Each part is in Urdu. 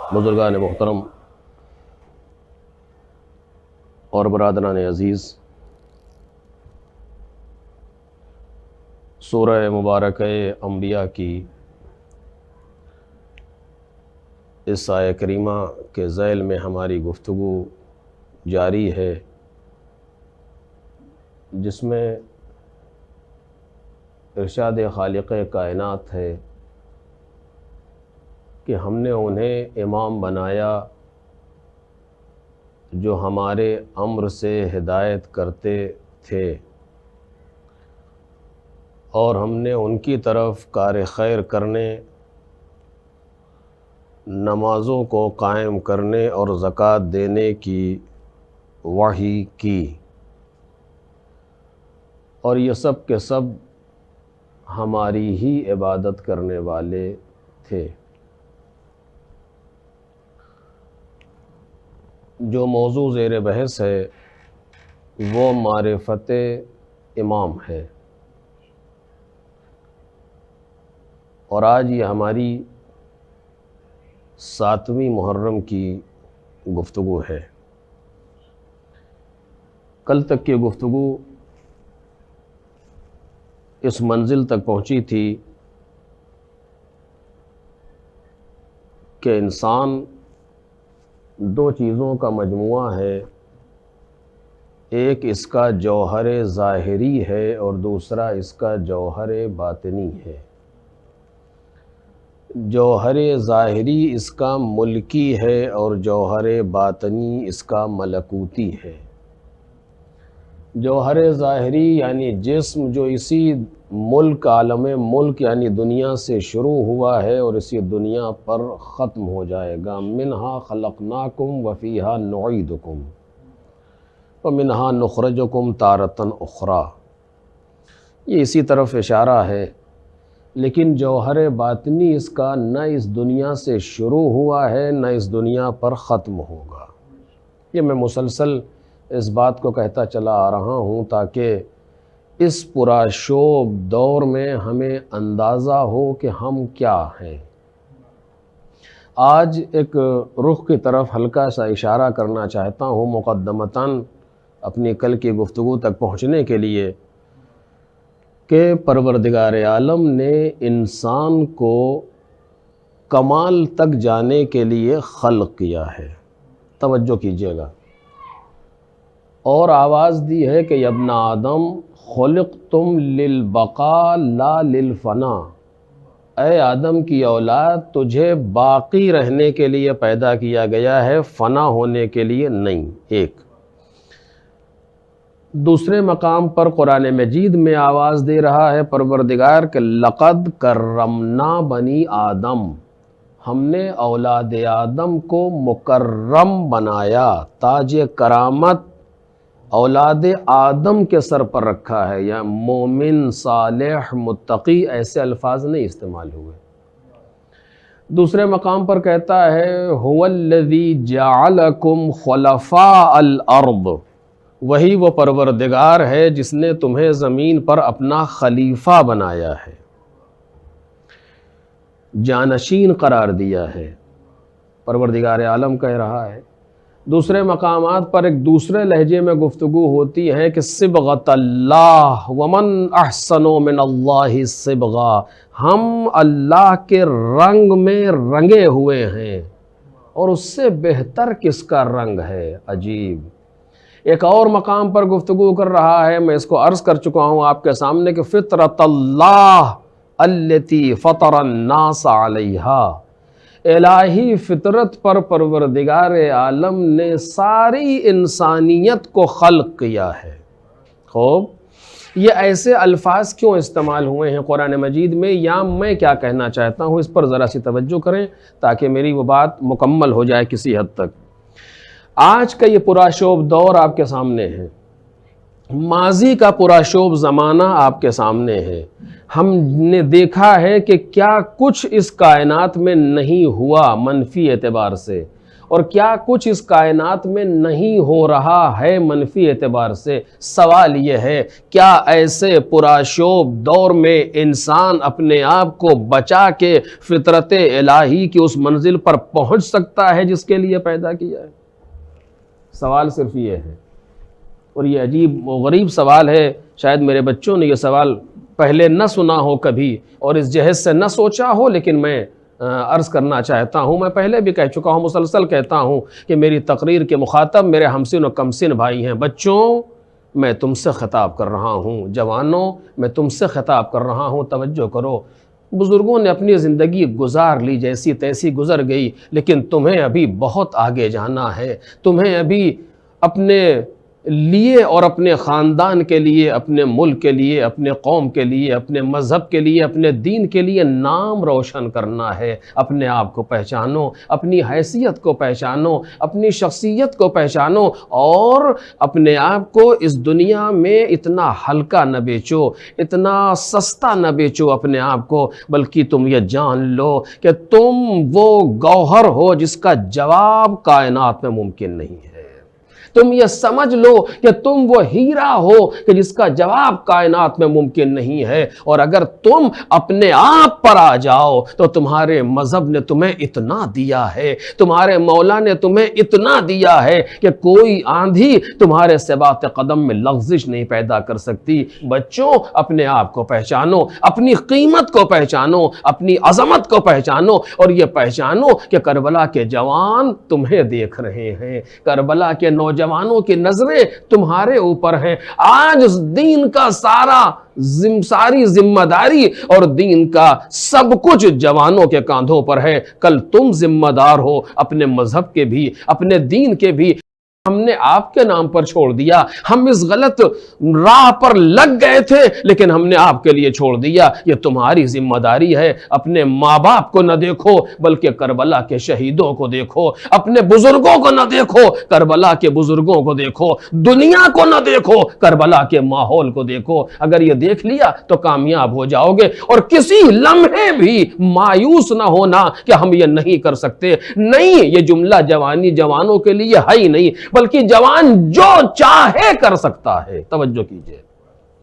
بزرگان محترم اور برادران عزیز، سورہ مبارکہ انبیاء کی اس آیہ کریمہ کے ذیل میں ہماری گفتگو جاری ہے، جس میں ارشاد خالق کائنات ہے کہ ہم نے انہیں امام بنایا جو ہمارے امر سے ہدایت کرتے تھے، اور ہم نے ان کی طرف کار خیر کرنے، نمازوں کو قائم کرنے اور زکوٰۃ دینے کی وحی کی، اور یہ سب کے سب ہماری ہی عبادت کرنے والے تھے۔ جو موضوع زیر بحث ہے وہ معرفت امام ہے، اور آج یہ ہماری 7ویں محرم کی گفتگو ہے۔ کل تک کی گفتگو اس منزل تک پہنچی تھی کہ انسان دو چیزوں کا مجموعہ ہے، ایک اس کا جوہر ظاہری ہے اور دوسرا اس کا جوہر باطنی ہے۔ جوہر ظاہری اس کا ملکی ہے اور جوہر باطنی اس کا ملکوتی ہے۔ جوہر ظاہری یعنی جسم جو اسی ملک، عالم ملک یعنی دنیا سے شروع ہوا ہے اور اسی دنیا پر ختم ہو جائے گا۔ منہا خلقناکم وفیہا نعیدکم ومنہا نخرجکم تارۃ اخری، یہ اسی طرف اشارہ ہے۔ لیکن جوہر باطنی اس کا نہ اس دنیا سے شروع ہوا ہے نہ اس دنیا پر ختم ہوگا۔ یہ میں مسلسل اس بات کو کہتا چلا آ رہا ہوں تاکہ اس پرآشوب دور میں ہمیں اندازہ ہو کہ ہم کیا ہیں۔ آج ایک رخ کی طرف ہلکا سا اشارہ کرنا چاہتا ہوں مقدمتاً اپنی کل کی گفتگو تک پہنچنے کے لیے، کہ پروردگار عالم نے انسان کو کمال تک جانے کے لیے خلق کیا ہے۔ توجہ کیجیے گا، اور آواز دی ہے کہ یا ابن آدم خلقتم للبقاء لا للفنا، اے آدم کی اولاد تجھے باقی رہنے کے لیے پیدا کیا گیا ہے، فنا ہونے کے لیے نہیں۔ ایک دوسرے مقام پر قرآن مجید میں آواز دے رہا ہے پروردگار کہ لقد کرمنا بنی آدم، ہم نے اولاد آدم کو مکرم بنایا، تاج کرامت اولاد آدم کے سر پر رکھا ہے۔ یا مومن، صالح، متقی ایسے الفاظ نہیں استعمال ہوئے۔ دوسرے مقام پر کہتا ہے هو الذی جعلکم خلفاء الارض، وہی وہ پروردگار ہے جس نے تمہیں زمین پر اپنا خلیفہ بنایا ہے، جانشین قرار دیا ہے، پروردگار عالم کہہ رہا ہے۔ دوسرے مقامات پر ایک دوسرے لہجے میں گفتگو ہوتی ہے کہ صبغۃ اللہ ومن احسن من اللہ صبغہ، ہم اللہ کے رنگ میں رنگے ہوئے ہیں اور اس سے بہتر کس کا رنگ ہے۔ عجیب۔ ایک اور مقام پر گفتگو کر رہا ہے، میں اس کو عرض کر چکا ہوں آپ کے سامنے، کہ فطرت اللہ التی فطر الناس علیہا، الہی فطرت پر پروردگار عالم نے ساری انسانیت کو خلق کیا ہے۔ خوب، یہ ایسے الفاظ کیوں استعمال ہوئے ہیں قرآن مجید میں، یا میں کیا کہنا چاہتا ہوں اس پر ذرا سی توجہ کریں تاکہ میری وہ بات مکمل ہو جائے کسی حد تک۔ آج کا یہ پرآشوب دور آپ کے سامنے ہے، ماضی کا پرآشوب زمانہ آپ کے سامنے ہے۔ ہم نے دیکھا ہے کہ کیا کچھ اس کائنات میں نہیں ہوا منفی اعتبار سے، اور کیا کچھ اس کائنات میں نہیں ہو رہا ہے منفی اعتبار سے؟ سوال یہ ہے کیا ایسے پرآشوب دور میں انسان اپنے آپ کو بچا کے فطرت الہی کی اس منزل پر پہنچ سکتا ہے جس کے لیے پیدا کیا ہے؟ سوال صرف یہ ہے، اور یہ عجیب و غریب سوال ہے، شاید میرے بچوں نے یہ سوال پہلے نہ سنا ہو کبھی اور اس جہت سے نہ سوچا ہو، لیکن میں عرض کرنا چاہتا ہوں، میں پہلے بھی کہہ چکا ہوں، مسلسل کہتا ہوں کہ میری تقریر کے مخاطب میرے ہمسن و کمسن بھائی ہیں۔ بچوں میں تم سے خطاب کر رہا ہوں، جوانوں میں تم سے خطاب کر رہا ہوں، توجہ کرو۔ بزرگوں نے اپنی زندگی گزار لی، جیسی تیسی گزر گئی، لیکن تمہیں ابھی بہت آگے جانا ہے، تمہیں ابھی اپنے لیے اور اپنے خاندان کے لیے، اپنے ملک کے لیے، اپنے قوم کے لیے، اپنے مذہب کے لیے، اپنے دین کے لیے نام روشن کرنا ہے۔ اپنے آپ کو پہچانو، اپنی حیثیت کو پہچانو، اپنی شخصیت کو پہچانو، اور اپنے آپ کو اس دنیا میں اتنا ہلکا نہ بیچو، اتنا سستا نہ بیچو اپنے آپ کو، بلکہ تم یہ جان لو کہ تم وہ گوہر ہو جس کا جواب کائنات میں ممکن نہیں ہے۔ تم یہ سمجھ لو کہ تم وہ ہیرا ہو کہ جس کا جواب کائنات میں ممکن نہیں ہے، اور اگر تم اپنے آپ پر آ جاؤ تو تمہارے مذہب نے تمہیں اتنا دیا ہے، تمہارے مولا نے تمہیں اتنا دیا ہے کہ کوئی آندھی تمہارے ثبات قدم میں لغزش نہیں پیدا کر سکتی۔ بچوں اپنے آپ کو پہچانو، اپنی قیمت کو پہچانو، اپنی عظمت کو پہچانو، اور یہ پہچانو کہ کربلا کے جوان تمہیں دیکھ رہے ہیں، کربلا کے نوجوانوں کی نظریں تمہارے اوپر ہیں۔ آج دین کا ساری ذمہ داری اور دین کا سب کچھ جوانوں کے کاندھوں پر ہے۔ کل تم ذمہ دار ہو اپنے مذہب کے بھی، اپنے دین کے بھی۔ ہم نے آپ کے نام پر چھوڑ دیا، ہم اس غلط راہ پر لگ گئے تھے لیکن ہم نے آپ کے لیے چھوڑ دیا۔ یہ تمہاری ذمہ داری ہے۔ اپنے ماں باپ کو نہ دیکھو بلکہ کربلا کے شہیدوں کو دیکھو، اپنے بزرگوں کو نہ دیکھو کربلا کے بزرگوں کو دیکھو، دنیا کو نہ دیکھو کربلا کے ماحول کو دیکھو۔ اگر یہ دیکھ لیا تو کامیاب ہو جاؤ گے، اور کسی لمحے بھی مایوس نہ ہونا کہ ہم یہ نہیں کر سکتے۔ نہیں، یہ جملہ جوانوں کے لیے ہے ہی نہیں، بلکہ جوان جو چاہے کر سکتا ہے۔ توجہ کیجئے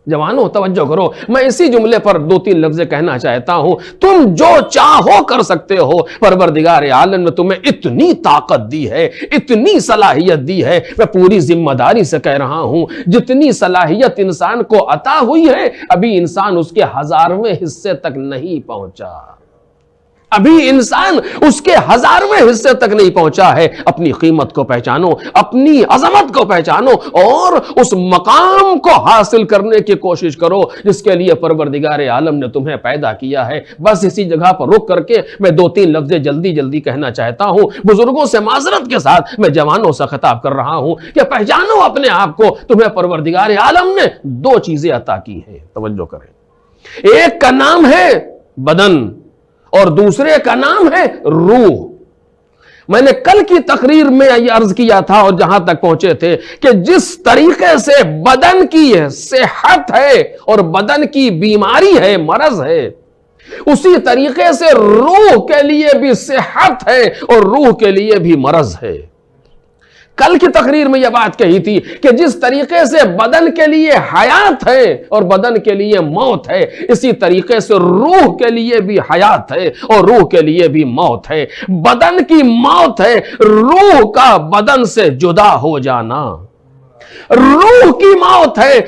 جوانوں، توجہ کرو، میں اسی جملے پر 2-3 لفظ کہنا چاہتا ہوں۔ تم جو چاہو کر سکتے ہو، پروردگار عالم نے تمہیں اتنی طاقت دی ہے، اتنی صلاحیت دی ہے۔ میں پوری ذمہ داری سے کہہ رہا ہوں، جتنی صلاحیت انسان کو عطا ہوئی ہے، ابھی انسان اس کے 1000ویں حصے تک نہیں پہنچا، ابھی انسان اس کے 1000ویں حصے تک نہیں پہنچا ہے۔ اپنی قیمت کو پہچانو، اپنی عظمت کو پہچانو، اور اس مقام کو حاصل کرنے کی کوشش کرو جس کے لیے پروردگار عالم نے تمہیں پیدا کیا ہے۔ بس اسی جگہ پر رک کر کے میں 2-3 لفظ جلدی کہنا چاہتا ہوں۔ بزرگوں سے معذرت کے ساتھ میں جوانوں سے خطاب کر رہا ہوں کہ پہچانو اپنے آپ کو۔ تمہیں پروردگار عالم نے 2 چیزیں عطا کی ہیں، توجہ کریں۔ ایک کا نام ہے بدن اور دوسرے کا نام ہے روح۔ میں نے کل کی تقریر میں یہ عرض کیا تھا اور جہاں تک پہنچے تھے کہ جس طریقے سے بدن کی صحت ہے اور بدن کی بیماری ہے، مرض ہے، اسی طریقے سے روح کے لیے بھی صحت ہے اور روح کے لیے بھی مرض ہے۔ کل کی تقریر میں یہ بات کہی تھی کہ جس طریقے سے بدن کے لیے حیات ہے اور بدن کے لیے موت ہے، اسی طریقے سے روح کے لیے بھی حیات ہے اور روح کے لیے بھی موت ہے۔ بدن کی موت ہے روح کا بدن سے جدا ہو جانا، روح کی موت ہے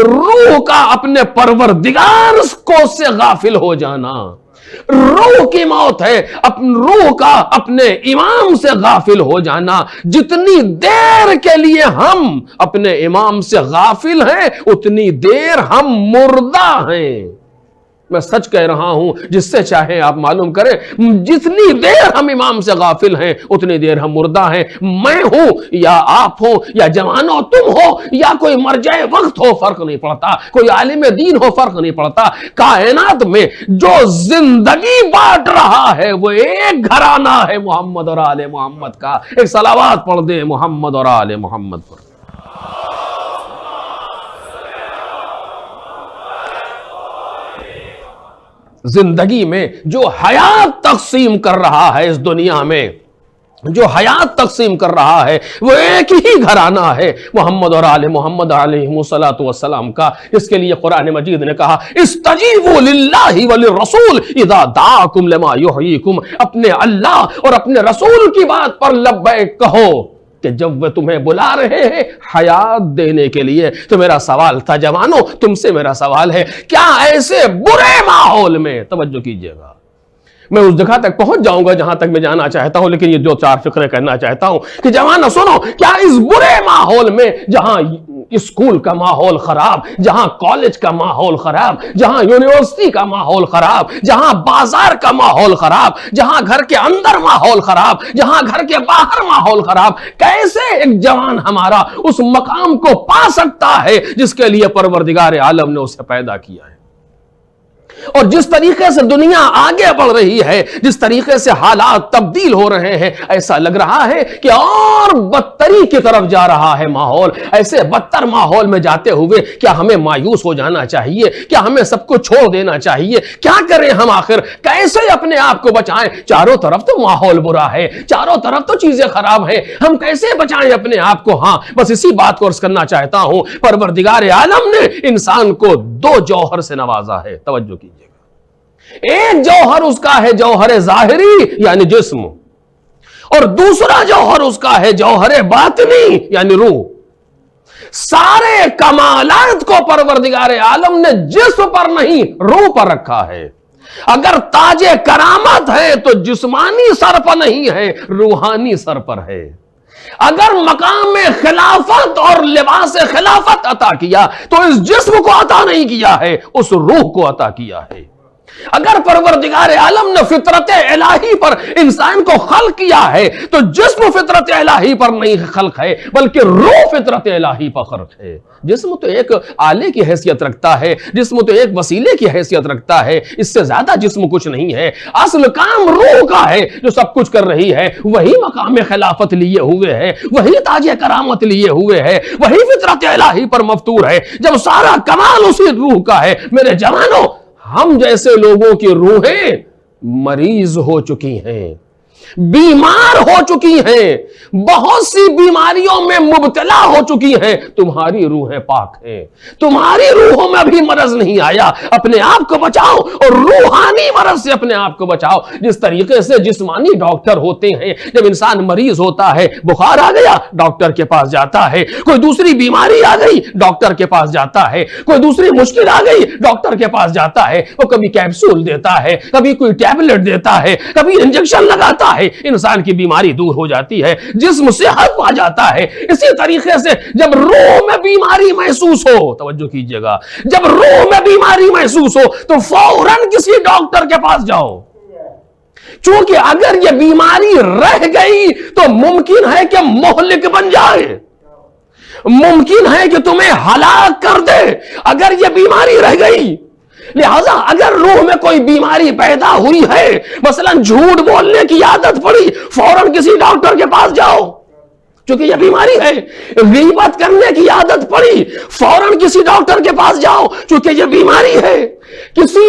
روح کا اپنے پروردگار کو سے غافل ہو جانا، روح کی موت ہے روح کا اپنے امام سے غافل ہو جانا۔ جتنی دیر کے لیے ہم اپنے امام سے غافل ہیں اتنی دیر ہم مردہ ہیں۔ میں سچ کہہ رہا ہوں، جس سے چاہے آپ معلوم کریں، جتنی دیر ہم امام سے غافل ہیں اتنی دیر ہم مردہ ہیں۔ میں ہوں یا آپ ہو یا جوانوں تم ہو یا کوئی مرجع وقت ہو، فرق نہیں پڑتا، کوئی عالم دین ہو، فرق نہیں پڑتا۔ کائنات میں جو زندگی بانٹ رہا ہے وہ ایک گھرانہ ہے محمد اور آل محمد کا۔ ایک صلوات پڑھ دے محمد اور آل محمد پر۔ زندگی میں جو حیات تقسیم کر رہا ہے اس دنیا میں، جو حیات تقسیم کر رہا ہے وہ ایک ہی گھرانہ ہے محمد اور آل محمد علیہ الصلوۃ والسلام کا، اس کے لیے قرآن مجید نے کہا استجیبوا للہ وللرسول اذا دعاکم لما یحییکم، اپنے اللہ اور اپنے رسول کی بات پر لبیک کہو کہ جب وہ تمہیں بلا رہے ہیں حیات دینے کے لیے۔ تو میرا سوال تھا جوانوں، تم سے میرا سوال ہے، کیا ایسے برے ماحول میں، توجہ کیجئے گا، میں اس جگہ تک پہنچ جاؤں گا جہاں تک میں جانا چاہتا ہوں، لیکن یہ دو چار فقرے کرنا چاہتا ہوں کہ جوانوں سنو، کیا اس برے ماحول میں جہاں اسکول کا ماحول خراب، جہاں کالج کا ماحول خراب، جہاں یونیورسٹی کا ماحول خراب، جہاں بازار کا ماحول خراب، جہاں گھر کے اندر ماحول خراب، جہاں گھر کے باہر ماحول خراب، کیسے ایک جوان ہمارا اس مقام کو پا سکتا ہے جس کے لیے پروردگار عالم نے اسے پیدا کیا ہے؟ اور جس طریقے سے دنیا آگے بڑھ رہی ہے، جس طریقے سے حالات تبدیل ہو رہے ہیں، ایسا لگ رہا ہے کہ اور بدتری کی طرف جا رہا ہے ماحول۔ ایسے بدتر ماحول میں جاتے ہوئے کیا ہمیں مایوس ہو جانا چاہیے؟ کیا ہمیں سب کو چھوڑ دینا چاہیے؟ کیا کریں ہم آخر؟ کیسے اپنے آپ کو بچائیں؟ چاروں طرف تو ماحول برا ہے، چاروں طرف تو چیزیں خراب ہیں، ہم کیسے بچائیں اپنے آپ کو؟ ہاں، بس اسی بات کو عرض کرنا چاہتا ہوں، پروردگار عالم نے انسان کو دو جوہر سے نوازا ہے، توجہ کیجیے۔ ایک جوہر اس کا ہے جوہر ظاہری یعنی جسم، اور دوسرا جوہر اس کا ہے جوہر باطنی یعنی روح۔ سارے کمالات کو پروردگار عالم نے جسم پر نہیں روح پر رکھا ہے۔ اگر تاج کرامت ہے تو جسمانی سر پر نہیں ہے، روحانی سر پر ہے۔ اگر مقام خلافت اور لباس خلافت عطا کیا تو اس جسم کو عطا نہیں کیا ہے، اس روح کو عطا کیا ہے۔ اگر پروردگار عالم نے فطرت الہی پر انسان کو خلق کیا ہے تو جسم فطرت الہی پر نہیں خلق ہے بلکہ روح فطرت الہی پر خلق ہے۔ جسم تو ایک آلے کی حیثیت رکھتا ہے، جسم تو ایک وسیلے کی حیثیت رکھتا ہے، اس سے زیادہ جسم کچھ نہیں ہے۔ اصل کام روح کا ہے جو سب کچھ کر رہی ہے، وہی مقام خلافت لیے ہوئے ہے، وہی تاج کرامت لیے ہوئے ہے، وہی فطرت الہی پر مفطور ہے۔ جب سارا کمال اسی روح کا ہے، میرے جوانوں، ہم جیسے لوگوں کی روحیں مریض ہو چکی ہیں، بیمار ہو چکی ہیں، بہت سی بیماریوں میں مبتلا ہو چکی ہیں۔ تمہاری روحیں پاک ہیں، تمہاری روحوں میں بھی مرض نہیں آیا۔ اپنے آپ کو بچاؤ اور روحانی مرض سے اپنے آپ کو بچاؤ۔ جس طریقے سے جسمانی ڈاکٹر ہوتے ہیں، جب انسان مریض ہوتا ہے، بخار آ گیا ڈاکٹر کے پاس جاتا ہے، کوئی دوسری بیماری آ گئی ڈاکٹر کے پاس جاتا ہے، کوئی دوسری مشکل آ گئی ڈاکٹر کے پاس جاتا ہے، وہ کبھی کیپسول دیتا ہے، کبھی کوئی ٹیبلٹ دیتا ہے، کبھی انجیکشن لگاتا ہے، انسان کی بیماری دور ہو جاتی ہے، جسم صحت پا جاتا ہے۔ اسی طریقے سے جب روح میں بیماری محسوس ہو، توجہ کیجئے گا، جب روح میں بیماری محسوس ہو تو فوراً کسی ڈاکٹر کے پاس جاؤ، چونکہ اگر یہ بیماری رہ گئی تو ممکن ہے کہ مہلک بن جائے، ممکن ہے کہ تمہیں ہلاک کر دے اگر یہ بیماری رہ گئی۔ لہذا اگر روح میں کوئی بیماری پیدا ہوئی ہے، مثلا جھوٹ بولنے کی عادت پڑی، فوراً کسی ڈاکٹر کے پاس جاؤ چونکہ یہ بیماری ہے۔ غیبت کرنے کی عادت پڑی، فوراً کسی ڈاکٹر کے پاس جاؤ چونکہ یہ بیماری ہے۔ کسی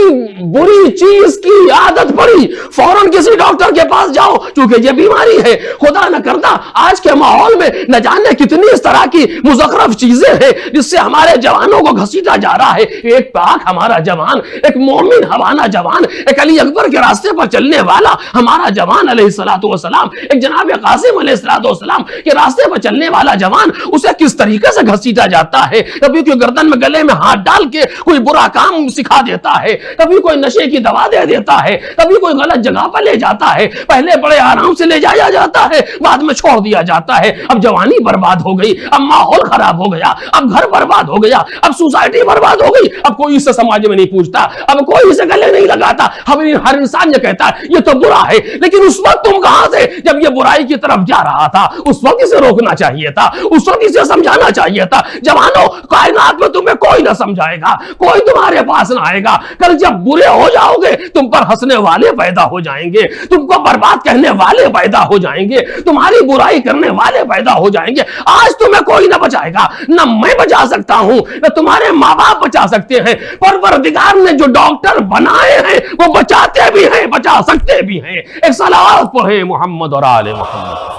بری چیز کی عادت پڑی، فوراً کسی ڈاکٹر کے پاس جاؤ چونکہ یہ بیماری ہے۔ خدا نہ کرتا آج کے ماحول میں نہ جانے کتنی اس طرح کی مزخرف چیزیں ہیں جس سے ہمارے جوانوں کو گھسیٹا جا رہا ہے۔ ایک پاک ہمارا جوان، ایک مومن ہمارا جوان، ایک علی اکبر کے راستے پر چلنے والا ہمارا جوان علیہ الصلوۃ والسلام، ایک جناب قاسم علیہ الصلوۃ والسلام کے راستے پر چلنے والا جوان، اسے کس طریقے سے گھسیٹا جاتا ہے۔ کبھی کوئی گردن میں گلے میں ہاتھ ڈال کے کوئی برا کام سکھا دیتا ہے، کبھی کوئی نشے کی دوا دے دیتا ہے، کبھی کوئی غلط جگہ پر لے جاتا ہے، پہلے بڑے آرام سے لے جایا جاتا ہے، بعد میں چھوڑ دیا جاتا ہے۔ اب جوانی برباد ہو گئی، اب ماحول خراب ہو گیا، اب گھر برباد ہو گیا، اب سوسائٹی برباد ہو گئی، اب کوئی اس سے سماج میں نہیں پوچھتا، اب کوئی اسے گلے نہیں لگاتا۔ ہر انسان یہ کہتا ہے یہ تو برا ہے، لیکن اس وقت تم کہاں تھے جب یہ برائی کی طرف جا رہا تھا؟ اس وقت اسے روکنا چاہیے تھا، اس وقت اسے سمجھانا چاہیے تھا۔ جوانوں، کائنات میں تمہیں کوئی نہ سمجھائے گا، کوئی تمہارے پاس نہ آئے گا۔ کل جب برے ہو جاؤ گے تم پر ہنسنے والے پیدا ہو جائیں گے، تم کو برباد کہنے والے پیدا ہو جائیں گے، تمہاری برائی کرنے والے پیدا ہو جائیں گے۔ آج تمہیں کوئی نہ بچائے گا، نہ میں بچا سکتا ہوں، نہ تمہارے ماں باپ بچا سکتے ہیں۔ پروردگار نے جو ڈاکٹر بنائے ہیں وہ بچاتے بھی ہیں، بچا سکتے بھی ہیں۔ ایک صلوات پڑھے محمد اور آل محمد۔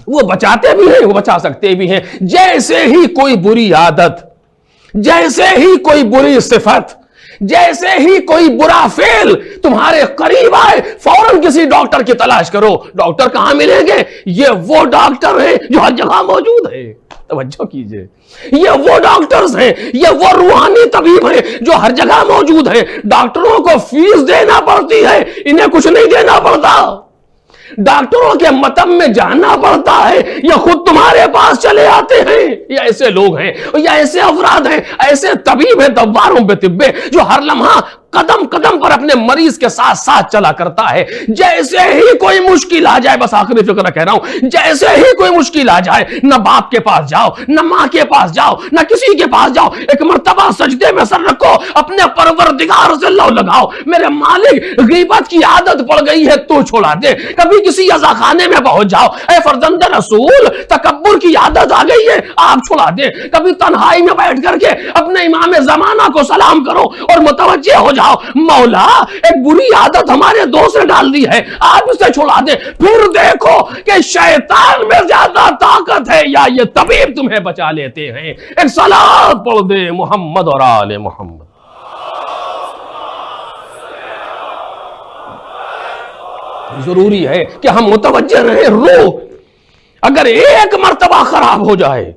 وہ بچاتے بھی ہیں، وہ بچا سکتے بھی ہیں۔ جیسے ہی کوئی بری عادت، جیسے ہی کوئی بری صفت، جیسے ہی کوئی برا فعل تمہارے قریب آئے، فوراً کسی ڈاکٹر کی تلاش کرو۔ ڈاکٹر کہاں ملیں گے؟ یہ وہ ڈاکٹر ہیں جو ہر جگہ موجود ہے۔ توجہ کیجئے، یہ وہ ڈاکٹرز ہیں، یہ وہ روحانی طبیب ہیں جو ہر جگہ موجود ہیں۔ ڈاکٹروں کو فیس دینا پڑتی ہے، انہیں کچھ نہیں دینا پڑتا۔ ڈاکٹروں کے مطب میں جانا پڑتا ہے، یا خود تمہارے پاس چلے آتے ہیں؟ یا ایسے لوگ ہیں، یا ایسے افراد ہیں، ایسے طبیب ہیں دواروں پہ طبے، جو ہر لمحہ قدم قدم پر اپنے مریض کے ساتھ ساتھ چلا کرتا ہے۔ جیسے ہی کوئی مشکل آ جائے، بس آخری فکرہ کہہ رہا ہوں، جیسے ہی کوئی مشکل آ جائے، نہ باپ کے پاس جاؤ، نہ ماں کے پاس جاؤ، نہ کسی کے پاس جاؤ، ایک مرتبہ سجدے میں سر رکھو، اپنے پروردگار سے لو لگاؤ، میرے مالک غیبت کی عادت پڑ گئی ہے تو چھوڑا دے۔ کبھی کسی عزا خانے میں پہنچ جاؤ، اے فرزند رسول تکبر کی عادت آ گئی ہے، آپ چھوڑا دے۔ کبھی تنہائی میں بیٹھ کر کے اپنے امام زمانہ کو سلام کرو اور متوجہ ہو جاؤ، مولا ایک بری عادت ہمارے دوست نے ڈال دی ہے، آپ اسے چھوڑا دے۔ پھر دیکھو کہ شیطان میں زیادہ طاقت ہے یا یہ طبیب تمہیں بچا لیتے ہیں۔ ایک صلاۃ پڑھ دے محمد اور آل محمد۔ ضروری ہے کہ ہم متوجہ رہیں۔ روح اگر ایک مرتبہ خراب ہو جائے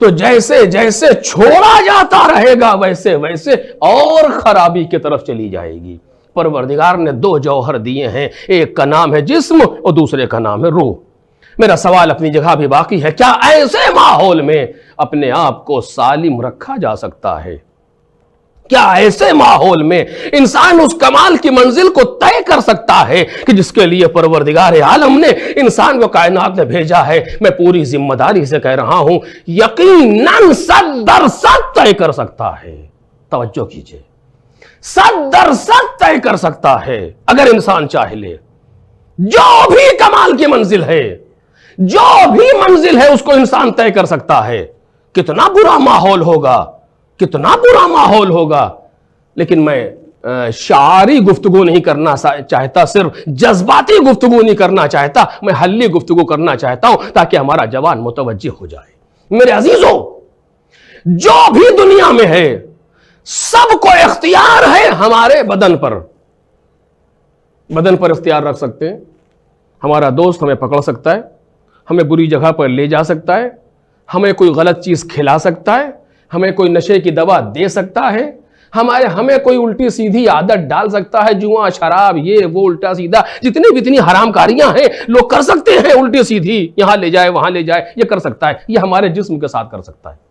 تو جیسے جیسے چھوڑا جاتا رہے گا ویسے ویسے اور خرابی کی طرف چلی جائے گی۔ پروردگار نے دو جوہر دیے ہیں، ایک کا نام ہے جسم اور دوسرے کا نام ہے روح۔ میرا سوال اپنی جگہ بھی باقی ہے، کیا ایسے ماحول میں اپنے آپ کو سالم رکھا جا سکتا ہے؟ کیا ایسے ماحول میں انسان اس کمال کی منزل کو طے کر سکتا ہے کہ جس کے لیے پروردگار عالم نے انسان کو کائنات میں بھیجا ہے؟ میں پوری ذمہ داری سے کہہ رہا ہوں، یقیناً 100% طے کر سکتا ہے۔ توجہ کیجئے، 100% طے کر سکتا ہے اگر انسان چاہ لے۔ جو بھی کمال کی منزل ہے، جو بھی منزل ہے، اس کو انسان طے کر سکتا ہے۔ کتنا برا ماحول ہوگا، کتنا برا ماحول ہوگا، لیکن میں شعاری گفتگو نہیں کرنا چاہتا، صرف جذباتی گفتگو نہیں کرنا چاہتا، میں حلی گفتگو کرنا چاہتا ہوں تاکہ ہمارا جوان متوجہ ہو جائے۔ میرے عزیزوں، جو بھی دنیا میں ہے سب کو اختیار ہے ہمارے بدن پر۔ بدن پر اختیار رکھ سکتے ہیں۔ ہمارا دوست ہمیں پکڑ سکتا ہے، ہمیں بری جگہ پر لے جا سکتا ہے، ہمیں کوئی غلط چیز کھلا سکتا ہے، ہمیں کوئی نشے کی دوا دے سکتا ہے، ہمیں کوئی الٹی سیدھی عادت ڈال سکتا ہے، جوا شراب یہ وہ الٹا سیدھا جتنی حرام کاریاں ہیں لوگ کر سکتے ہیں، الٹی سیدھی یہاں لے جائے وہاں لے جائے، یہ کر سکتا ہے، یہ ہمارے جسم کے ساتھ کر سکتا ہے۔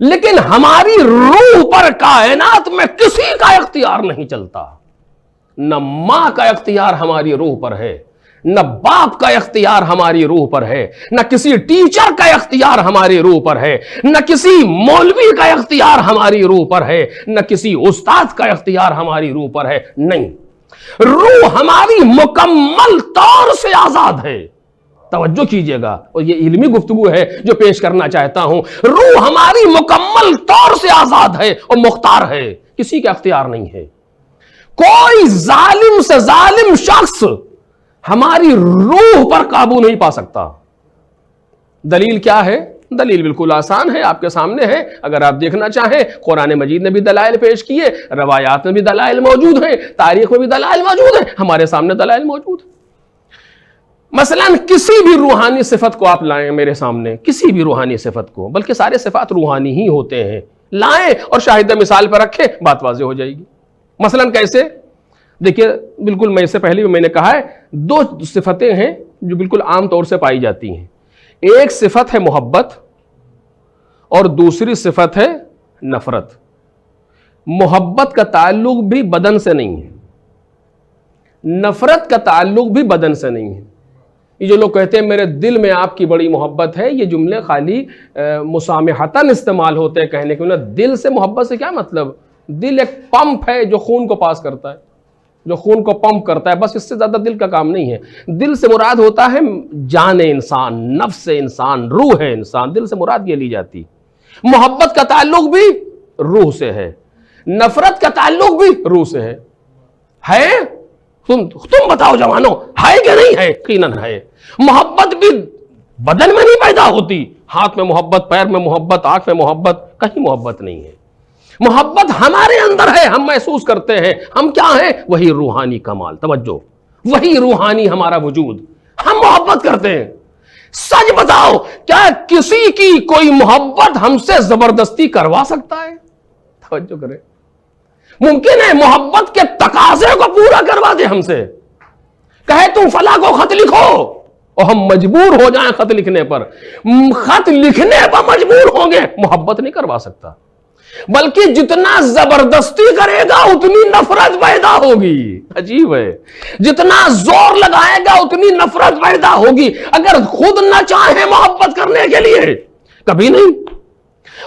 لیکن ہماری روح پر کائنات میں کسی کا اختیار نہیں چلتا۔ نہ ماں کا اختیار ہماری روح پر ہے، نہ باپ کا اختیار ہماری روح پر ہے، نہ کسی ٹیچر کا اختیار ہماری روح پر ہے، نہ کسی مولوی کا اختیار ہماری روح پر ہے، نہ کسی استاد کا اختیار ہماری روح پر ہے۔ نہیں، روح ہماری مکمل طور سے آزاد ہے۔ توجہ کیجئے گا، اور یہ علمی گفتگو ہے جو پیش کرنا چاہتا ہوں۔ روح ہماری مکمل طور سے آزاد ہے اور مختار ہے، کسی کا اختیار نہیں ہے۔ کوئی ظالم سے ظالم شخص ہماری روح پر قابو نہیں پا سکتا۔ دلیل کیا ہے؟ دلیل بالکل آسان ہے، آپ کے سامنے ہے۔ اگر آپ دیکھنا چاہیں، قرآن مجید نے بھی دلائل پیش کیے، روایات میں بھی دلائل موجود ہیں، تاریخ میں بھی دلائل موجود ہیں، ہمارے سامنے دلائل موجود ہیں۔ مثلا کسی بھی روحانی صفت کو آپ لائیں میرے سامنے، کسی بھی روحانی صفت کو، بلکہ سارے صفات روحانی ہی ہوتے ہیں، لائیں اور شاہد مثال پر رکھیں، بات واضح ہو جائے گی۔ مثلا کیسے؟ دیکھیے، بالکل میں اس سے پہلے بھی میں نے کہا ہے، دو صفتیں ہیں جو بالکل عام طور سے پائی جاتی ہیں۔ ایک صفت ہے محبت اور دوسری صفت ہے نفرت۔ محبت کا تعلق بھی بدن سے نہیں ہے، نفرت کا تعلق بھی بدن سے نہیں ہے۔ یہ جو لوگ کہتے ہیں میرے دل میں آپ کی بڑی محبت ہے، یہ جملے خالی مسامحتاً استعمال ہوتے ہیں کہنے کے، دل سے محبت سے کیا مطلب؟ دل ایک پمپ ہے جو خون کو پاس کرتا ہے، جو خون کو پمپ کرتا ہے، بس اس سے زیادہ دل کا کام نہیں ہے۔ دل سے مراد ہوتا ہے جان انسان، نفس انسان، روح ہے انسان، دل سے مراد یہ لی جاتی۔ محبت کا تعلق بھی روح سے ہے، نفرت کا تعلق بھی روح سے ہے۔ تم بتاؤ جوانو، ہے کہ نہیں ہے؟ یقیناً ہے۔ محبت بھی بدن میں نہیں پیدا ہوتی. ہاتھ میں محبت، پیر میں محبت، آنکھ میں محبت، کہیں محبت نہیں ہے. محبت ہمارے اندر ہے، ہم محسوس کرتے ہیں. ہم کیا ہیں؟ وہی روحانی کمال. توجہ، وہی روحانی ہمارا وجود. ہم محبت کرتے ہیں. سچ بتاؤ، کیا کسی کی کوئی محبت ہم سے زبردستی کروا سکتا ہے؟ توجہ کریں. ممکن ہے محبت کے تقاضے کو پورا کروا دے ہم سے، کہے تم فلاں کو خط لکھو اور ہم مجبور ہو جائیں خط لکھنے پر. خط لکھنے پر مجبور ہوں گے، محبت نہیں کروا سکتا. بلکہ جتنا زبردستی کرے گا اتنی نفرت پیدا ہوگی. عجیب ہے، جتنا زور لگائے گا اتنی نفرت پیدا ہوگی. اگر خود نہ چاہے محبت کرنے کے لیے کبھی نہیں،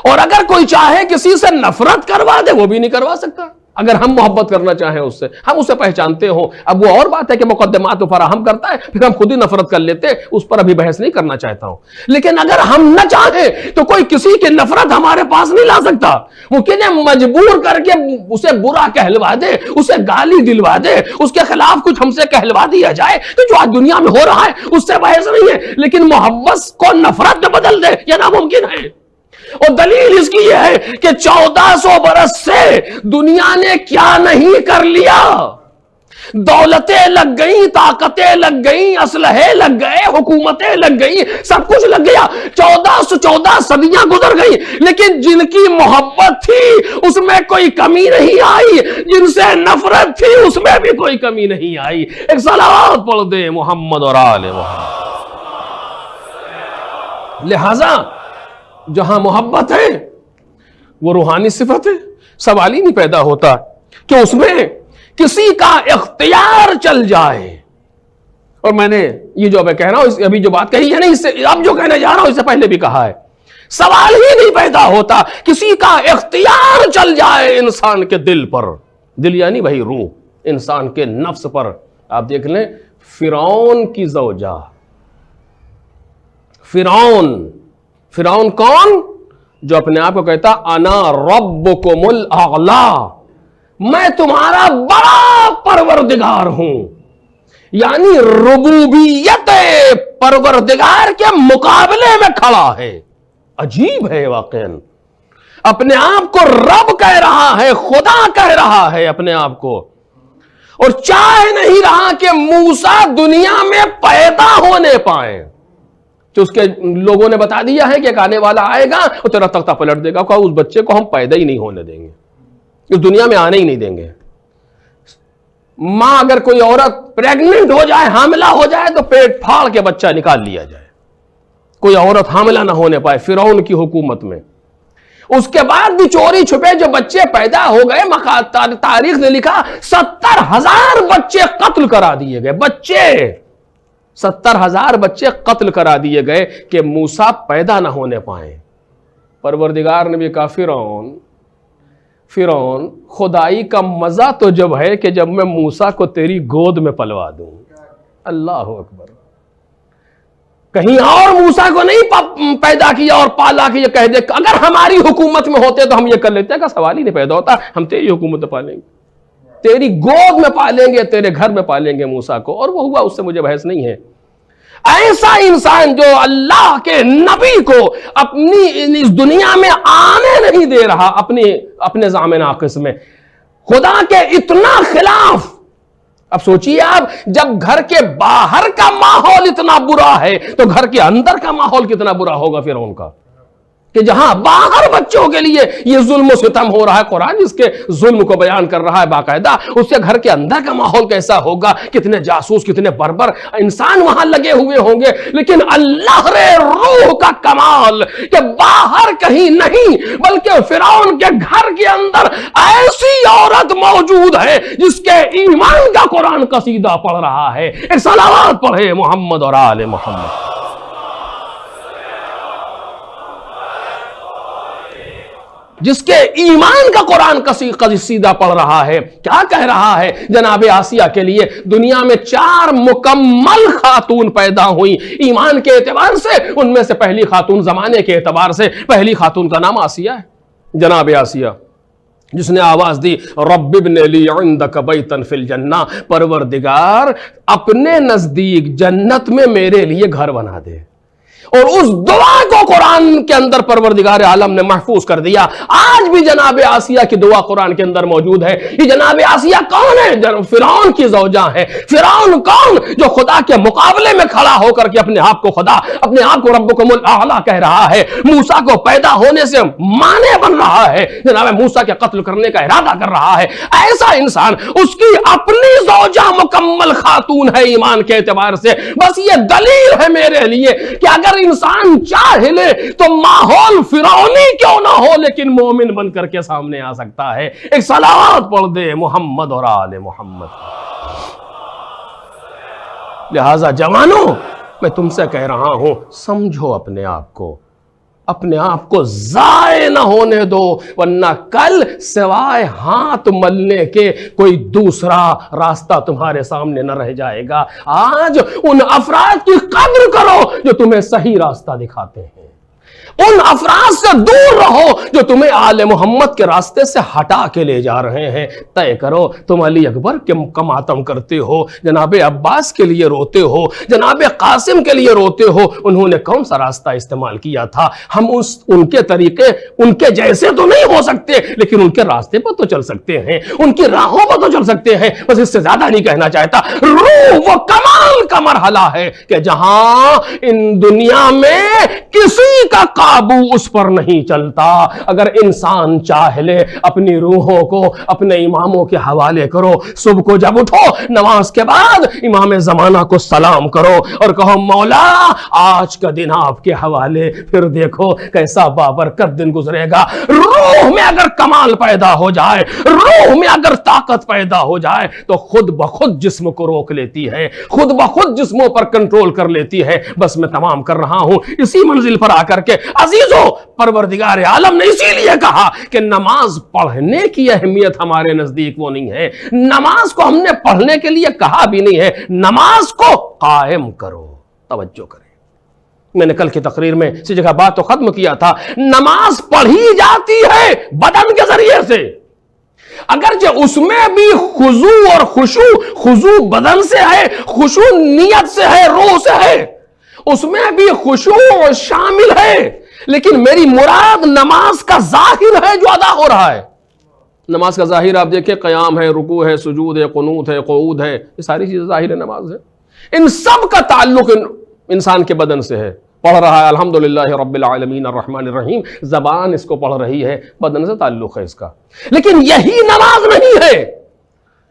اور اگر کوئی چاہے کسی سے نفرت کروا دے وہ بھی نہیں کروا سکتا. اگر ہم محبت کرنا چاہیں اس سے، ہم اسے پہچانتے ہوں. اب وہ اور بات ہے کہ مقدمات فراہم کرتا ہے پھر ہم خود ہی نفرت کر لیتے، اس پر ابھی بحث نہیں کرنا چاہتا ہوں. لیکن اگر ہم نہ چاہیں تو کوئی کسی کی نفرت ہمارے پاس نہیں لا سکتا. ممکن ہے مجبور کر کے اسے برا کہلوا دے، اسے گالی دلوا دے، اس کے خلاف کچھ ہم سے کہلوا دیا جائے، تو جو آج دنیا میں ہو رہا ہے اس سے بحث نہیں ہے. لیکن محبت کو نفرت میں بدل دے یہ ناممکن ہے. اور دلیل اس کی یہ ہے کہ 1400 برس سے دنیا نے کیا نہیں کر لیا. دولتیں لگ گئیں، طاقتیں لگ گئیں، اسلحے لگ گئے، حکومتیں لگ گئیں، سب کچھ لگ گیا. 1414 صدیاں گزر گئیں، لیکن جن کی محبت تھی اس میں کوئی کمی نہیں آئی، جن سے نفرت تھی اس میں بھی کوئی کمی نہیں آئی. ایک صلوات پڑھ دے محمد اور آل محمد. لہذا جہاں محبت ہے وہ روحانی صفت ہے. سوال ہی نہیں پیدا ہوتا کہ اس میں کسی کا اختیار چل جائے. اور میں نے یہ جو میں کہہ رہا ہوں، ابھی جو بات کہی ہے نا، اس سے اب جو کہنے جا رہا ہوں اس سے پہلے بھی کہا ہے. سوال ہی نہیں پیدا ہوتا کسی کا اختیار چل جائے انسان کے دل پر. دل یعنی بھائی روح، انسان کے نفس پر. آپ دیکھ لیں فرعون کی زوجہ، فرعون کون؟ جو اپنے آپ کو کہتا انا ربکم الاعلی، میں تمہارا بڑا پروردگار ہوں. یعنی ربوبیت پروردگار کے مقابلے میں کھڑا ہے. عجیب ہے واقعا. اپنے آپ کو رب کہہ رہا ہے، خدا کہہ رہا ہے اپنے آپ کو، اور چاہ نہیں رہا کہ موسیٰ دنیا میں پیدا ہونے پائیں. تو اس کے لوگوں نے بتا دیا ہے کہ ایک آنے والا آئے گا اور تیرا تختہ پلٹ دے گا. کہا اس بچے کو ہم پیدا ہی نہیں ہونے دیں گے، اس دنیا میں آنے ہی نہیں دیں گے. ماں اگر کوئی عورت پریگننٹ ہو جائے، حاملہ ہو جائے، تو پیٹ پھاڑ کے بچہ نکال لیا جائے، کوئی عورت حاملہ نہ ہونے پائے. فرعون کی حکومت میں اس کے بعد بھی چوری چھپے جو بچے پیدا ہو گئے، تاریخ نے لکھا 70,000 بچے قتل کرا دیے گئے. 70,000 بچے قتل کرا دیے گئے کہ موسیٰ پیدا نہ ہونے پائیں. پروردگار نے بھی کہا فرعون خدائی کا مزہ تو جب ہے کہ جب میں موسیٰ کو تیری گود میں پلوا دوں. اللہ اکبر. کہیں اور موسیٰ کو نہیں پیدا کیا اور پالا کہ یہ کہہ دے اگر ہماری حکومت میں ہوتے تو ہم یہ کر لیتے. کا سوال ہی نہیں پیدا ہوتا. ہم تیری حکومت میں پالیں گے، تیری گود میں پالیں گے، تیرے گھر میں پالیں گے موسیٰ کو. اور وہ ہوا، اس سے مجھے بحث نہیں ہے. ایسا انسان جو اللہ کے نبی کو اپنی اس دنیا میں آنے نہیں دے رہا، اپنے زعم ناقص میں خدا کے اتنا خلاف. اب سوچئے آپ، جب گھر کے باہر کا ماحول اتنا برا ہے تو گھر کے اندر کا ماحول کتنا برا ہوگا فرعون کا، کہ جہاں باہر بچوں کے لیے یہ ظلم و ستم ہو رہا ہے. قرآن جس کے ظلم کو بیان کر رہا ہے باقاعدہ، اس سے گھر کے اندر کا ماحول کیسا ہوگا؟ کتنے جاسوس، کتنے بربر انسان وہاں لگے ہوئے ہوں گے. لیکن اللہ رے روح کا کمال کہ باہر کہیں نہیں بلکہ فرعون کے گھر کے اندر ایسی عورت موجود ہے جس کے ایمان کا قرآن قصیدہ پڑھ رہا ہے. ایک صلوات پڑھے محمد اور آل محمد. جس کے ایمان کا قرآن قصیدہ پڑھ رہا ہے. کیا کہہ رہا ہے؟ جناب آسیہ کے لیے دنیا میں 4 مکمل خاتون پیدا ہوئی ایمان کے اعتبار سے. ان میں سے پہلی خاتون زمانے کے اعتبار سے پہلی خاتون کا نام آسیہ ہے. جناب آسیہ جس نے آواز دی رب ابن لی عندک بیتا فی الجنہ، پروردگار اپنے نزدیک جنت میں میرے لیے گھر بنا دے. اور اس دعا کو قرآن کے اندر پروردگار عالم نے محفوظ کر دیا. آج بھی جناب آسیہ کی دعا قرآن کے اندر موجود ہے. یہ جناب آسیہ کون ہے؟ فرعون کی زوجہ ہے. فرعون کون؟ جو خدا کے مقابلے میں کھڑا ہو کر کے اپنے آپ کو خدا، اپنے آپ کو ربکم الاعلی کہہ رہا ہے. موسیٰ کو پیدا ہونے سے مانے بن رہا ہے، جناب موسیٰ کے قتل کرنے کا ارادہ کر رہا ہے. ایسا انسان، اس کی اپنی زوجہ مکمل خاتون ہے ایمان کے اعتبار سے. بس یہ دلیل ہے میرے لیے کہ اگر انسان چاہ لے تو ماحول فرعونی کیوں نہ ہو لیکن مومن بن کر کے سامنے آ سکتا ہے. ایک صلوات پڑھ دے محمد اور آل محمد. لہذا جوانوں، میں تم سے کہہ رہا ہوں، سمجھو اپنے آپ کو ضائع نہ ہونے دو، ورنہ کل سوائے ہاتھ ملنے کے کوئی دوسرا راستہ تمہارے سامنے نہ رہ جائے گا. آج ان افراد کی قدر کرو جو تمہیں صحیح راستہ دکھاتے ہیں. ان افراد سے دور رہو جو تمہیں آل محمد کے راستے سے ہٹا کے لے جا رہے ہیں. طے کرو، تم علی اکبر کے ماتم کرتے ہو، جناب عباس کے لیے روتے ہو، جناب قاسم کے لیے روتے ہو. انہوں نے کون سا راستہ استعمال کیا تھا؟ ہم ان کے طریقے، ان کے جیسے تو نہیں ہو سکتے، لیکن ان کے راستے پر تو چل سکتے ہیں، ان کی راہوں پر تو چل سکتے ہیں. بس اس سے زیادہ نہیں کہنا چاہتا. روح وہ کمال کا مرحلہ ہے کہ جہاں ان دنیا میں کسی کا قابو اس پر نہیں چلتا. اگر انسان چاہ لے اپنی روحوں کو اپنے اماموں کے حوالے کرو. صبح کو جب اٹھو، نماز کے بعد امام زمانہ کو سلام کرو اور کہو مولا آج کا دن آپ کے حوالے. پھر دیکھو کیسا بابرکت دن گزرے گا. روح میں اگر کمال پیدا ہو جائے، روح میں اگر طاقت پیدا ہو جائے تو خود بخود جسم کو روک لیتی ہے، خود بخود جسموں پر کنٹرول کر لیتی ہے. بس میں تمام کر رہا ہوں اسی منزل پر آ کر کے. عزیزو، پروردگار عالم نے اسی لیے کہا کہ نماز پڑھنے کی اہمیت ہمارے نزدیک وہ نہیں ہے. نماز کو ہم نے پڑھنے کے لیے کہا بھی نہیں ہے، نماز کو قائم کرو. توجہ کریں، میں نے کل کی تقریر میں اسی جگہ بات تو ختم کیا تھا. نماز پڑھی جاتی ہے بدن کے ذریعے سے، اگرچہ اس میں بھی خضوع اور خشوع، خضوع بدن سے ہے، خشوع نیت سے ہے، روح سے ہے، اس میں بھی خشوع شامل ہے. لیکن میری مراد نماز کا ظاہر ہے جو ادا ہو رہا ہے. نماز کا ظاہر آپ دیکھیں، قیام ہے، رکوع ہے، سجود ہے، قنوت ہے، قعود ہے، یہ ساری چیزیں ظاہر نماز ہے. ان سب کا تعلق انسان کے بدن سے ہے. پڑھ رہا ہے الحمدللہ رب العالمین الرحمن الرحیم، زبان اس کو پڑھ رہی ہے، بدن سے تعلق ہے اس کا. لیکن یہی نماز نہیں ہے.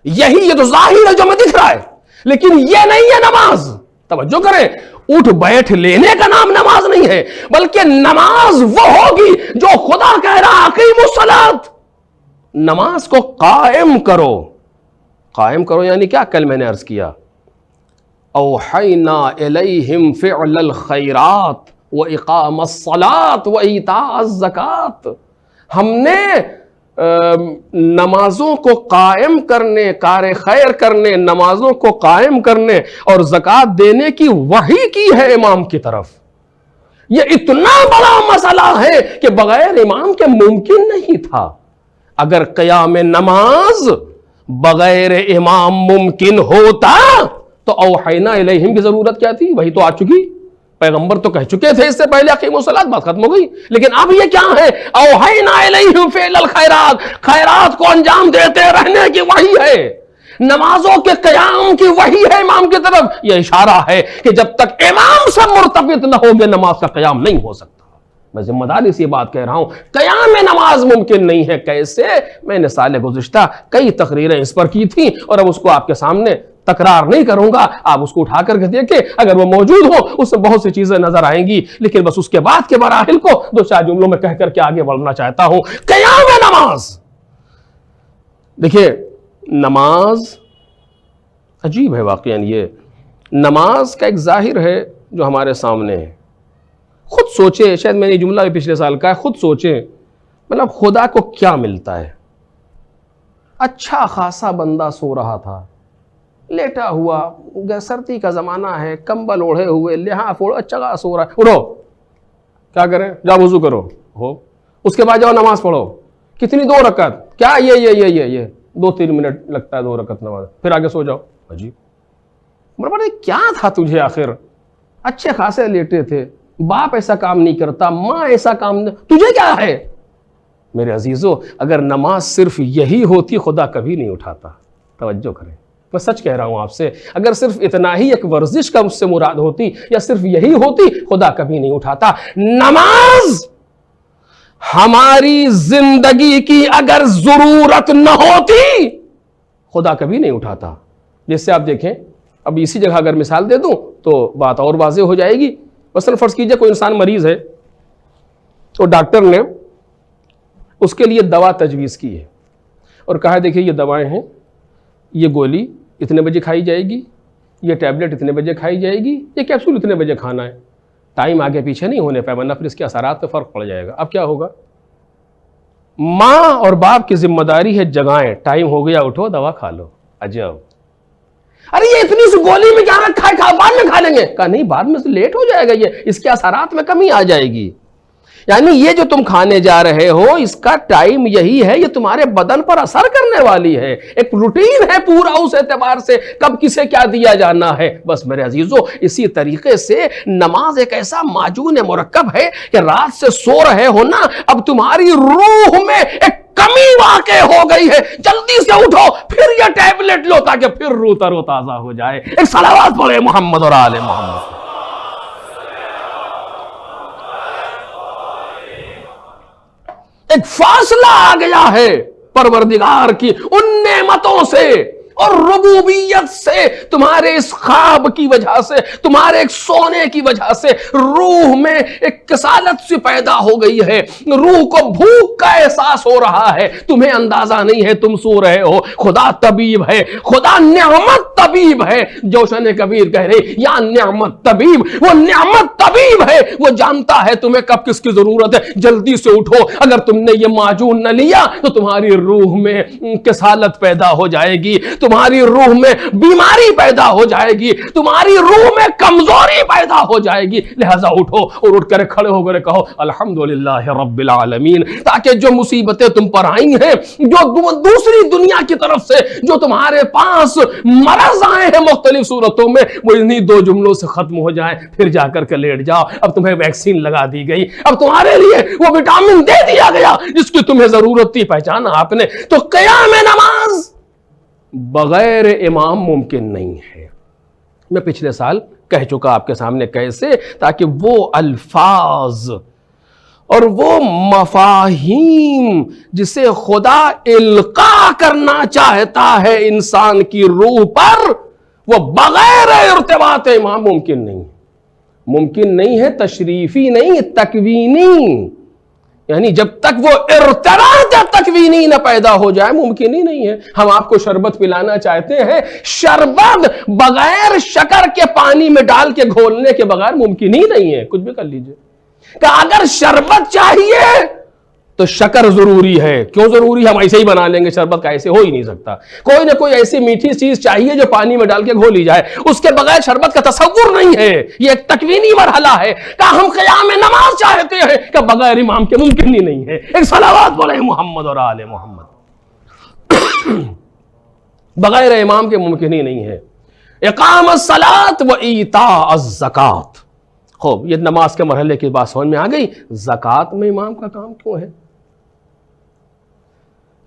یہ تو ظاہر ہے جو میں دکھ رہا ہے، لیکن یہ نہیں ہے نماز. توجہ کریں، اٹھ بیٹھ لینے کا نام نماز نہیں ہے، بلکہ نماز وہ ہوگی جو خدا کہہ رہا اقیموا الصلاۃ. نماز کو قائم کرو. قائم کرو یعنی کیا؟ کل میں نے عرض کیا اوحینا الیہم فعل الخیرات واقام الصلاۃ وایتاء الزکات. ہم نے نمازوں کو قائم کرنے، کار خیر کرنے، نمازوں کو قائم کرنے اور زکوٰۃ دینے کی وحی کی ہے امام کی طرف. یہ اتنا بڑا مسئلہ ہے کہ بغیر امام کے ممکن نہیں تھا. اگر قیام نماز بغیر امام ممکن ہوتا تو اوحینا الیہم کی ضرورت کیا تھی؟ وہی تو آ چکی، پیغمبر تو کہہ چکے تھے اس سے پہلے اقیموا الصلاۃ، بات ختم ہو گئی. لیکن اب یہ کیا ہے؟ اوحینا الیہم فعل الخیرات، خیرات کو انجام دیتے رہنے کی وحی ہے، نمازوں کے قیام کی وحی ہے امام کی طرف. یہ اشارہ ہے کہ جب تک امام سے مرتبط نہ ہوگے نماز کا قیام نہیں ہو سکتا. میں ذمہ داری سے یہ بات کہہ رہا ہوں، قیام نماز ممکن نہیں ہے. کیسے؟ میں نے سال گزشتہ کئی تقریریں اس پر کی تھیں اور اب اس کو آپ کے سامنے تکرار نہیں کروں گا. آپ اس کو اٹھا کر کے دیکھیں، اگر وہ موجود ہو اس سے بہت سی چیزیں نظر آئیں گی. لیکن بس اس کے بعد کے مراحل کو دو چار جملوں میں کہہ کر کے آگے بڑھنا چاہتا ہوں. قیام نماز، دیکھیے نماز عجیب ہے واقعاً. یہ نماز کا ایک ظاہر ہے جو ہمارے سامنے ہے. خود سوچیں، شاید میں نے جملہ بھی پچھلے سال کا ہے، خود سوچیں مطلب خدا کو کیا ملتا ہے. اچھا خاصا بندہ سو رہا تھا، لیٹا ہوا، سردی کا زمانہ ہے، کمبل اوڑھے ہوئے، لحاف اوڑھے، اچھا سو رہا ہے. اٹھو، کیا کریں؟ جاؤ وضو کرو، ہو اس کے بعد جاؤ نماز پڑھو. کتنی؟ 2 رکعت. کیا یہ 2-3 منٹ لگتا ہے 2 رکعت نماز، پھر آگے سو جاؤ. عجیب، کیا تھا تجھے آخر؟ اچھے خاصے لیٹے تھے، باپ ایسا کام نہیں کرتا, ماں ایسا کام نہیں, تجھے کیا ہے؟ میرے عزیزو, اگر نماز صرف یہی ہوتی خدا کبھی نہیں اٹھاتا. توجہ کریں, میں سچ کہہ رہا ہوں آپ سے, اگر صرف اتنا ہی ایک ورزش کا مجھ سے مراد ہوتی یا صرف یہی ہوتی خدا کبھی نہیں اٹھاتا. نماز ہماری زندگی کی اگر ضرورت نہ ہوتی خدا کبھی نہیں اٹھاتا. جس سے آپ دیکھیں, اب اسی جگہ اگر مثال دے دوں تو بات اور واضح ہو جائے گی. مثلا فرض کیجئے کوئی انسان مریض ہے تو ڈاکٹر نے اس کے لیے دوا تجویز کی ہے اور کہا دیکھیں یہ دوائیں ہیں, یہ گولی اتنے بجے کھائی جائے گی, یہ ٹیبلٹ اتنے بجے کھائی جائے گی, یہ کیپسول اتنے بجے کھانا ہے. ٹائم آگے پیچھے نہیں ہونے پائے ورنہ پھر اس کے اثرات پہ فرق پڑ جائے گا. اب کیا ہوگا؟ ماں اور باپ کی ذمہ داری ہے جگائیں, ٹائم ہو گیا اٹھو دوا کھا لو. عجب, ارے یہ اتنی سی گولی میں کیا رکھا ہے, بعد میں کھا لیں گے. کہا نہیں, بعد میں سے لیٹ ہو جائے گا, یہ اس کے اثرات میں کمی آ جائے گی. یعنی یہ جو تم کھانے جا رہے ہو اس کا ٹائم یہی ہے, یہ تمہارے بدن پر اثر کرنے والی ہے, ایک روٹین ہے پورا اس اعتبار سے کب کسے کیا دیا جانا ہے. بس میرے عزیزو, اسی طریقے سے نماز ایک ایسا معجون مرکب ہے کہ رات سے سو رہے ہو نا, اب تمہاری روح میں ایک کمی واقع ہو گئی ہے, جلدی سے اٹھو پھر یہ ٹیبلٹ لو تاکہ پھر روح تر و تازہ ہو جائے. ایک صلوات پڑھے محمد اور آل محمد. ایک فاصلہ آ گیا ہے پروردگار کی ان نعمتوں سے اور ربوبیت سے, تمہارے اس خواب کی وجہ سے, تمہارے ایک سونے کی وجہ سے روح میں ایک کسالت سی پیدا ہو گئی ہے, روح کو بھوک کا احساس ہو رہا ہے, تمہیں اندازہ نہیں ہے تم سو رہے ہو. خدا طبیب ہے, خدا نعمت طبیب ہے. جوشن کبیر کہہ رہے یا نعمت طبیب, وہ نعمت طبیب ہے, وہ جانتا ہے تمہیں کب کس کی ضرورت ہے. جلدی سے اٹھو, اگر تم نے یہ معجون نہ لیا تو تمہاری روح میں کسالت پیدا ہو جائے گی, تمہاری روح میں بیماری پیدا ہو جائے گی, تمہاری روح میں کمزوری پیدا ہو جائے گی. لہذا اٹھو اور اٹھ کر کھڑے ہو کر کہو الحمدللہ رب العالمین, تاکہ جو مصیبتیں تم پر آئی ہیں, جو دوسری دنیا کی طرف سے جو تمہارے پاس مرض آئے ہیں مختلف صورتوں میں, وہ انہی دو جملوں سے ختم ہو جائیں. پھر جا کر کے لیٹ جاؤ, اب تمہیں ویکسین لگا دی گئی, اب تمہارے لیے وہ وٹامن دے دیا گیا جس کی تمہیں ضرورت تھی, پہچانا آپ نے. تو قیام نماز بغیر امام ممکن نہیں ہے. میں پچھلے سال کہہ چکا آپ کے سامنے کیسے, تاکہ وہ الفاظ اور وہ مفاہیم جسے خدا القاء کرنا چاہتا ہے انسان کی روح پر, وہ بغیر ارتباط امام ممکن نہیں. ممکن نہیں ہے, تشریفی نہیں, تکوینی. یعنی جب تک وہ ارتباط تکوینی نہ پیدا ہو جائے ممکن ہی نہیں ہے. ہم آپ کو شربت پلانا چاہتے ہیں, شربت بغیر شکر کے پانی میں ڈال کے گھولنے کے بغیر ممکن ہی نہیں ہے. کچھ بھی کر لیجئے, کہ اگر شربت چاہیے تو شکر ضروری ہے. کیوں ضروری ہے؟ ہم ایسے ہی بنا لیں گے شربت کا, ایسے ہو ہی نہیں سکتا. کوئی نہ کوئی ایسی میٹھی چیز چاہیے جو پانی میں ڈال کے گھولی جائے, اس کے بغیر شربت کا تصور نہیں ہے. یہ ایک تکوینی مرحلہ ہے. کہ ہم قیام نماز چاہتے ہیں کہ بغیر امام کے ممکن ہی نہیں ہے. ایک صلوات بولے محمد اور آل محمد. بغیر امام کے ممکن ہی نہیں ہے. اقام الصلاۃ و ایتاء الزکات. خوب, یہ نماز کے مرحلے کی بات سمجھ میں آ گئی. زکات میں امام کا کام کیوں ہے؟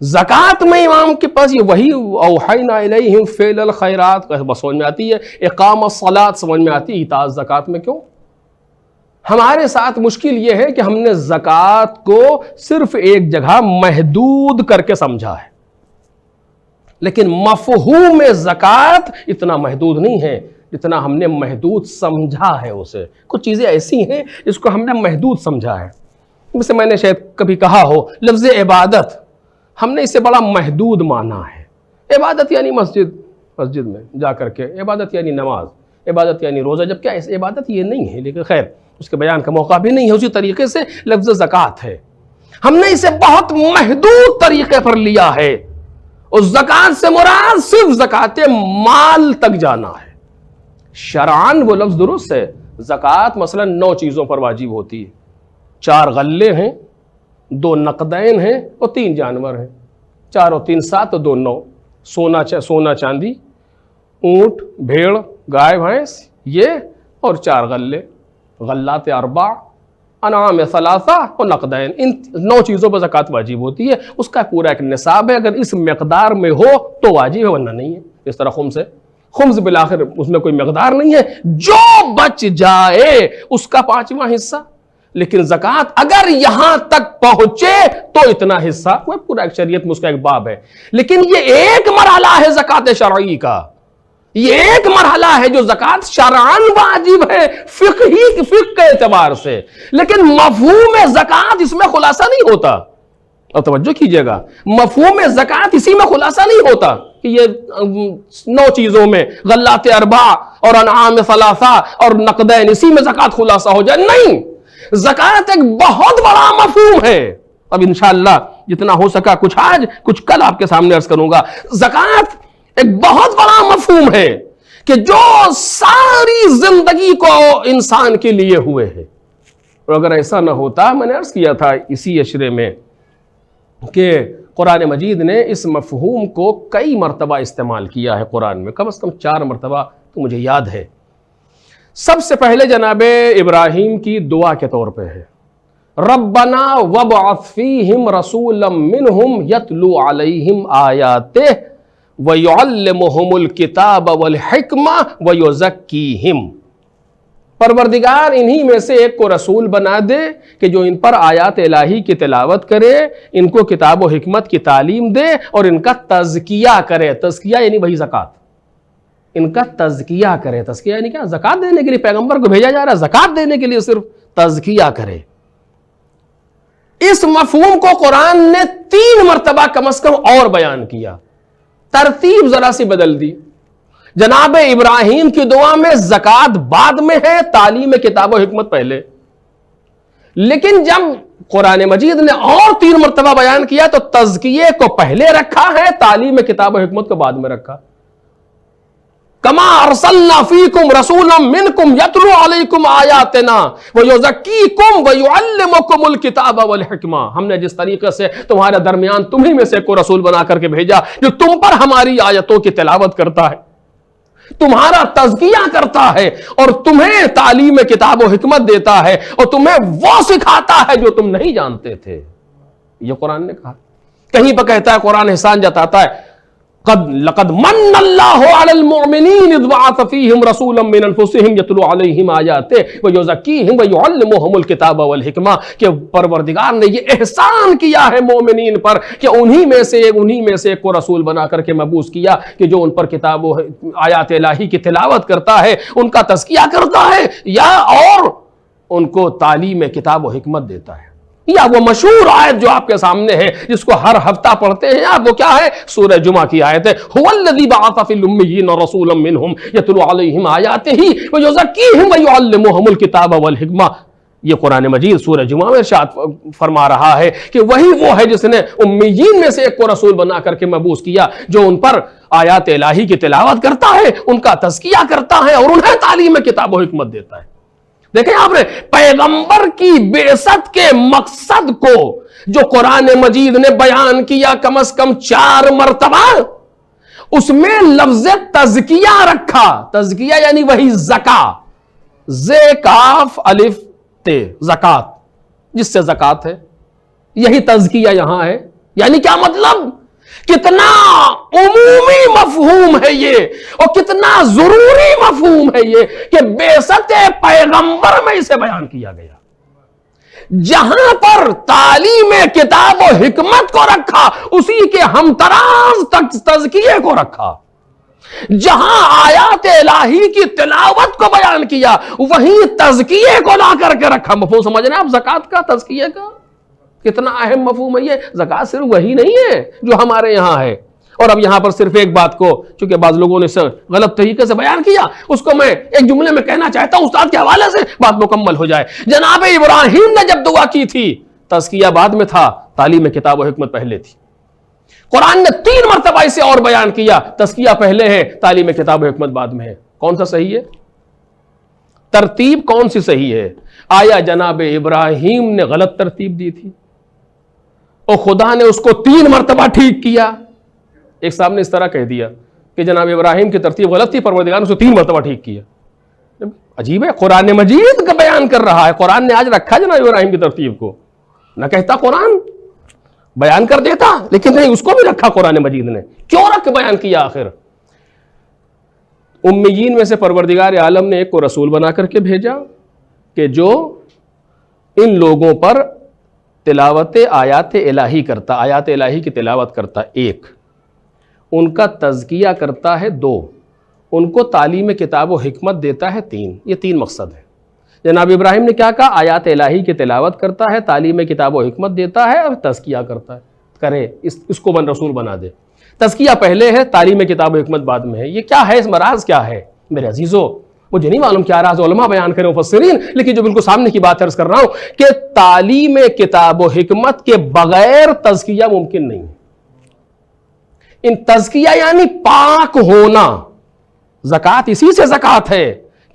زکات میں امام کے پاس یہ وہی اوحینا الیہم فعل الخیرات سمجھ میں آتی ہے, اقام الصلاۃ سمجھ میں آتی ہے, ایتاء الزکات میں کیوں؟ ہمارے ساتھ مشکل یہ ہے کہ ہم نے زکات کو صرف ایک جگہ محدود کر کے سمجھا ہے, لیکن مفہوم زکات اتنا محدود نہیں ہے جتنا ہم نے محدود سمجھا ہے اسے. کچھ چیزیں ایسی ہیں جس کو ہم نے محدود سمجھا ہے. جیسے میں نے شاید کبھی کہا ہو, لفظ عبادت ہم نے اسے بڑا محدود مانا ہے. عبادت یعنی مسجد میں جا کر کے, عبادت یعنی نماز, عبادت یعنی روزہ, جب کہ عبادت یہ نہیں ہے. لیکن خیر, اس کے بیان کا موقع بھی نہیں ہے. اسی طریقے سے لفظ زکات ہے, ہم نے اسے بہت محدود طریقے پر لیا ہے. اس زکات سے مراد صرف زکات مال تک جانا ہے. شرعاً وہ لفظ درست ہے. زکات مثلا 9 چیزوں پر واجب ہوتی ہے. 4 غلے ہیں, 2 نقدین ہیں اور 3 جانور ہیں. 4 اور 3 7 اور 2 9. سونا چاندی, اونٹ, بھیڑ, گائے, بھینس, یہ اور 4 غلے. غلات اربع، انعام ثلاثہ اور نقدین، ان 9 چیزوں پر زکوٰۃ واجب ہوتی ہے. اس کا پورا ایک نصاب ہے، اگر اس مقدار میں ہو تو واجب ہے ورنہ نہیں ہے. اس طرح خمس ہے، خمس بالآخر اس میں کوئی مقدار نہیں ہے، جو بچ جائے اس کا 5واں حصہ. لیکن زکوٰۃ اگر یہاں تک پہنچے تو اتنا حصہ، وہ پورا ایک شریعت میں اس کا ایک باب ہے. لیکن یہ ایک مرحلہ ہے زکوٰۃ شرعی کا، یہ ایک مرحلہ ہے جو زکوٰۃ شرعاً واجب ہے فقہ کے اعتبار سے. لیکن مفہوم زکوٰۃ اس میں خلاصہ نہیں ہوتا. اور توجہ کیجئے گا، مفہوم زکوٰۃ اسی میں خلاصہ نہیں ہوتا کہ یہ 9 چیزوں میں غلات اربع اور انعام ثلاثہ اور نقدین اسی میں زکوٰۃ خلاصہ ہو جائے. نہیں، زکوٰۃ ایک بہت بڑا مفہوم ہے. اب انشاءاللہ جتنا ہو سکا کچھ آج کچھ کل آپ کے سامنے عرض کروں گا. زکوٰۃ ایک بہت بڑا مفہوم ہے کہ جو ساری زندگی کو انسان کے لیے ہوئے ہے. اور اگر ایسا نہ ہوتا، میں نے عرض کیا تھا اسی اشرے میں کہ قرآن مجید نے اس مفہوم کو کئی مرتبہ استعمال کیا ہے. قرآن میں کم از کم 4 مرتبہ تو مجھے یاد ہے. سب سے پہلے جناب ابراہیم کی دعا کے طور پہ ہے، ربنا وابعث فیہم رسولا منہم یتلو علیہم آیاتہ وَيُعَلِّمُهُمُ الْكِتَابَ وَالْحِكْمَةَ وَيُزَكِّيهِمْ. پروردگار انہی میں سے ایک کو رسول بنا دے کہ جو ان پر آیات الہی کی تلاوت کرے، ان کو کتاب و حکمت کی تعلیم دے اور ان کا تزکیہ کرے. تزکیہ یعنی وہی زکوٰۃ، ان کا تزکیہ کرے. تزکیہ یعنی کیا؟ زکوٰۃ دینے کے لیے پیغمبر کو بھیجا جا رہا ہے، زکوٰۃ دینے کے لیے صرف تزکیہ کرے. اس مفہوم کو قرآن نے 3 مرتبہ کم از کم اور بیان کیا. ترتیب ذرا سی بدل دی. جناب ابراہیم کی دعا میں زکوٰۃ بعد میں ہے، تعلیم کتاب و حکمت پہلے. لیکن جب قرآن مجید نے اور 3 مرتبہ بیان کیا تو تزکیے کو پہلے رکھا ہے، تعلیم کتاب و حکمت کو بعد میں رکھا. کما ارسلنا فیکم رسولا منکم یتلو علیکم آیاتنا ویزکیکم ویعلمکم الکتاب والحکمہ. ہم نے جس طریقے سے تمہارے درمیان تمہیں میں سے کوئی رسول بنا کر کے بھیجا جو تم پر ہماری آیتوں کی تلاوت کرتا ہے، تمہارا تزکیہ کرتا ہے اور تمہیں تعلیم کتاب و حکمت دیتا ہے اور تمہیں وہ سکھاتا ہے جو تم نہیں جانتے تھے. یہ قرآن نے کہا. کہیں پہ کہتا ہے قرآن احسان جتاتا ہے، لقد من اللہ علی المؤمنین اذ بعث فیہم رسولا من انفسہم یتلو علیہم آیاتہ ویزکیہم ویعلمہم الکتاب والحکمہ. کہ پروردگار نے یہ احسان کیا ہے مومنین پر کہ انہی میں سے ایک کو رسول بنا کر کے مبعوث کیا کہ جو ان پر کتاب و آیات الہی کی تلاوت کرتا ہے، ان کا تزکیہ کرتا ہے، یا اور ان کو تعلیم کتاب و حکمت دیتا ہے. یا وہ مشہور آیت جو آپ کے سامنے ہے جس کو ہر ہفتہ پڑھتے ہیں آپ، وہ کیا ہے؟ سورہ جمعہ کی آیت ہے، هو الذی بعث فی الامیین رسولا منہم یتلو علیہم آیاتہ ویزکیہم ویعلمہم الکتاب والحکمہ. یہ قرآن مجید سورہ جمعہ میں ارشاد فرما رہا ہے کہ وہی وہ ہے جس نے امیین میں سے ایک کو رسول بنا کر کے مبعوث کیا جو ان پر آیات الہی کی تلاوت کرتا ہے، ان کا تزکیہ کرتا ہے اور انہیں تعلیم کتاب و حکمت دیتا ہے. دیکھیں آپ نے پیغمبر کی بعثت کے مقصد کو جو قرآن مجید نے بیان کیا کم از کم 4 مرتبہ، اس میں لفظ تزکیہ رکھا. تزکیہ یعنی وہی زکا، ز کاف الف تے، زکات، جس سے زکات ہے، یہی تزکیہ یہاں ہے. یعنی کیا مطلب؟ کتنا عمومی مفہوم ہے یہ اور کتنا ضروری مفہوم ہے یہ کہ بعثت پیغمبر میں اسے بیان کیا گیا. جہاں پر تعلیم کتاب و حکمت کو رکھا اسی کے ہمتراز تزکیے کو رکھا. جہاں آیات الہی کی تلاوت کو بیان کیا وہیں تزکیے کو لا کر کے رکھا. مفہوم سمجھ رہے ہیں آپ زکوٰۃ کا، تزکیے کا؟ کتنا اہم مفہوم ہے یہ. زکوٰۃ صرف وہی نہیں ہے جو ہمارے یہاں ہے. اور اب یہاں پر صرف ایک بات کو چونکہ بعض لوگوں نے غلط طریقے سے بیان کیا، اس کو میں ایک جملے میں کہنا چاہتا ہوں استاد کے حوالے سے بات مکمل ہو جائے. جناب ابراہیم نے جب دعا کی تھی تزکیہ بعد میں تھا، تعلیم کتاب و حکمت پہلے تھی. قرآن نے 3 مرتبہ اسے اور بیان کیا، تزکیہ پہلے ہے، تعلیم کتاب و حکمت بعد میں ہے. کون سا صحیح ہے؟ ترتیب کون سی صحیح ہے؟ آیا جناب ابراہیم نے غلط ترتیب دی تھی اور خدا نے اس کو 3 مرتبہ ٹھیک کیا؟ ایک صاحب نے اس طرح کہہ دیا کہ جناب ابراہیم کی ترتیب غلط تھی، پروردگار نے اس کو 3 مرتبہ ٹھیک کیا. عجیب ہے، قرآن مجید کا بیان کر رہا ہے. قرآن نے آج رکھا جناب ابراہیم کی ترتیب کو، نہ کہتا قرآن بیان کر دیتا، لیکن نہیں، اس کو بھی رکھا قرآن مجید نے. کیوں رکھ کے بیان کیا؟ آخر امیین میں سے پروردگار عالم نے ایک کو رسول بنا کر کے بھیجا کہ جو ان لوگوں پر تلاوت آیات الہی کرتا، آیات الہی کی تلاوت کرتا 1، ان کا تزکیہ کرتا ہے 2، ان کو تعلیم کتاب و حکمت دیتا ہے 3. یہ 3 مقصد ہے. جناب ابراہیم نے کیا کہا؟ آیات الہی کی تلاوت کرتا ہے، تعلیم کتاب و حکمت دیتا ہے اور تزکیہ کرتا ہے. کرے اس کو رسول بنا دے. تزکیہ پہلے ہے، تعلیم کتاب و حکمت بعد میں ہے. یہ کیا ہے؟ اس میں راز کیا ہے میرے عزیزو؟ مجھے نہیں معلوم کیا راز، علماء بیان کریں، مفسرین، لیکن جو بالکل سامنے کی بات عرض کر رہا ہوں کہ تعلیم کتاب و حکمت کے بغیر تزکیہ ممکن نہیں ہے. ان تزکیہ یعنی پاک ہونا. زکوٰۃ اسی سے زکوٰۃ ہے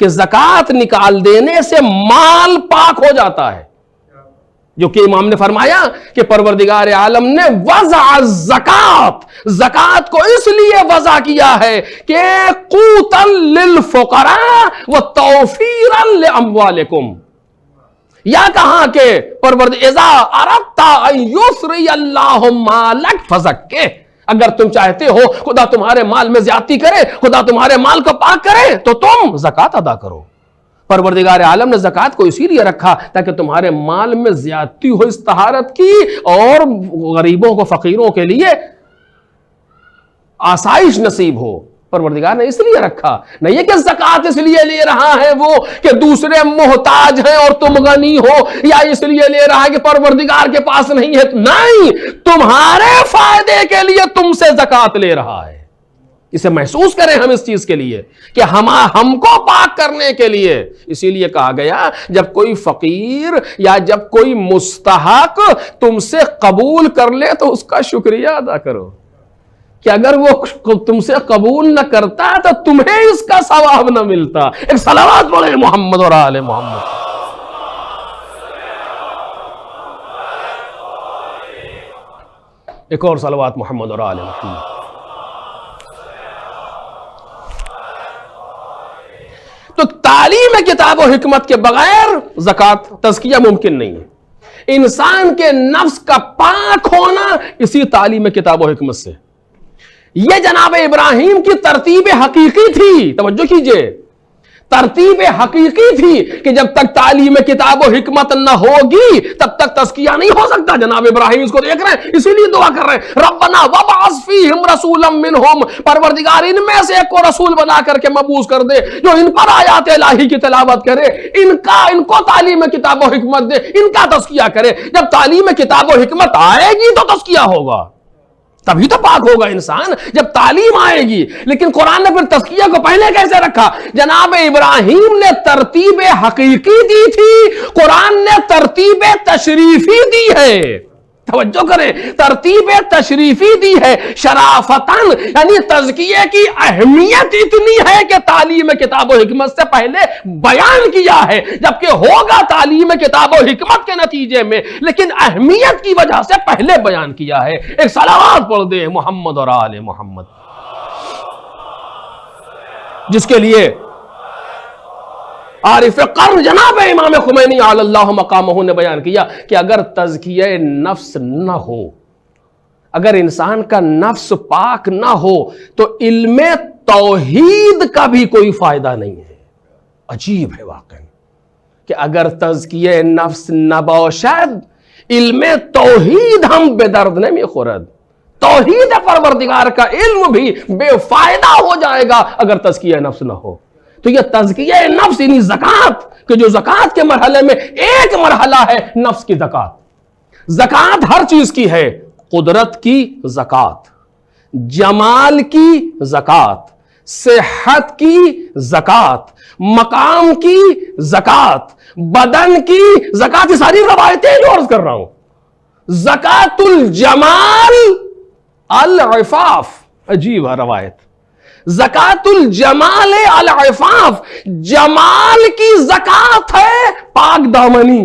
کہ زکوٰۃ نکال دینے سے مال پاک ہو جاتا ہے. جو کہ امام نے فرمایا کہ پروردگار عالم نے وضع الزکات، زکات کو اس لیے وضع کیا ہے کہ قوتا للفقراء وتوفیرا لاموالکم. یا کہا کہ اذا اردت ان یسری اللہ مالک فزکہ، اگر تم چاہتے ہو خدا تمہارے مال میں زیادتی کرے، خدا تمہارے مال کو پاک کرے، تو تم زکات ادا کرو. پروردگار عالم نے زکات کو اسی لیے رکھا تاکہ تمہارے مال میں زیادتی ہو اس طہارت کی، اور غریبوں کو، فقیروں کے لیے آسائش نصیب ہو. پروردگار نے اس لیے رکھا. نہیں ہے کہ زکات اس لیے لے رہا ہے وہ کہ دوسرے محتاج ہیں اور تم غنی ہو، یا اس لیے لے رہا ہے کہ پروردگار کے پاس نہیں ہے. نہیں، تمہارے فائدے کے لیے تم سے زکات لے رہا ہے. اسے محسوس کریں ہم اس چیز کے لیے کہ ہم کو پاک کرنے کے لیے. اسی لیے کہا گیا جب کوئی فقیر یا جب کوئی مستحق تم سے قبول کر لے تو اس کا شکریہ ادا کرو، کہ اگر وہ تم سے قبول نہ کرتا تو تمہیں اس کا ثواب نہ ملتا. ایک صلوات پڑھیں محمد اور آل محمد. ایک اور صلوات محمد اور آل محمد. تو تعلیم کتاب و حکمت کے بغیر زکات، تزکیہ ممکن نہیں ہے. انسان کے نفس کا پاک ہونا اسی تعلیم کتاب و حکمت سے. یہ جناب ابراہیم کی ترتیب حقیقی تھی. توجہ کیجئے، ترتیب حقیقی تھی کہ جب تک تعلیم کتاب و حکمت نہ ہوگی تب تک تزکیہ نہیں ہو سکتا. جناب ابراہیم اس کو دیکھ رہے ہیں، اسی لیے دعا کر رہے ہیں ربنا وابعث فیہم رسولا منہم، پروردگار ان میں سے ایک کو رسول بنا کر کے مبعوث کر دے جو ان پر آیات الہی کی تلاوت کرے، ان کو تعلیم کتاب و حکمت دے، ان کا تزکیہ کرے. جب تعلیم کتاب و حکمت آئے گی تو تزکیہ ہوگا، تبھی تو پاک ہوگا انسان، جب تعلیم آئے گی. لیکن قرآن نے پھر تزکیہ کو پہلے کیسے رکھا؟ جناب ابراہیم نے ترتیب حقیقی دی تھی، قرآن نے ترتیب تشریفی دی ہے. توجہ کریں، ترتیب تشریفی دی ہے شرافتاً، یعنی تزکیے کی اہمیت اتنی ہے کہ تعلیم کتاب و حکمت سے پہلے بیان کیا ہے، جبکہ ہوگا تعلیم کتاب و حکمت کے نتیجے میں، لیکن اہمیت کی وجہ سے پہلے بیان کیا ہے. ایک صلوات پڑھ دے محمد اور آل محمد، جس کے لیے عارف قرن جناب امام خمینی علی اللہ مقامہ نے بیان کیا کہ اگر تزکیہ نفس نہ ہو، اگر انسان کا نفس پاک نہ ہو تو علم توحید کا بھی کوئی فائدہ نہیں ہے. عجیب ہے واقعی کہ اگر تزکیہ نفس نہ باشد علم توحید ہم بے درد نہیں خورد. توحید پروردگار کا علم بھی بے فائدہ ہو جائے گا اگر تزکیہ نفس نہ ہو. تو یہ تزکیہ نفس یعنی زکات، کہ جو زکات کے مرحلے میں ایک مرحلہ ہے نفس کی زکات. زکات ہر چیز کی ہے، قدرت کی زکات، جمال کی زکات، صحت کی زکات، مقام کی زکات، بدن کی زکات. یہ ساری روایتیں جو عرض کر رہا ہوں. زکات الجمال العفاف، عجیب ہے روایت. زکات الجمال العفاف، جمال کی زکات ہے پاک دامنی.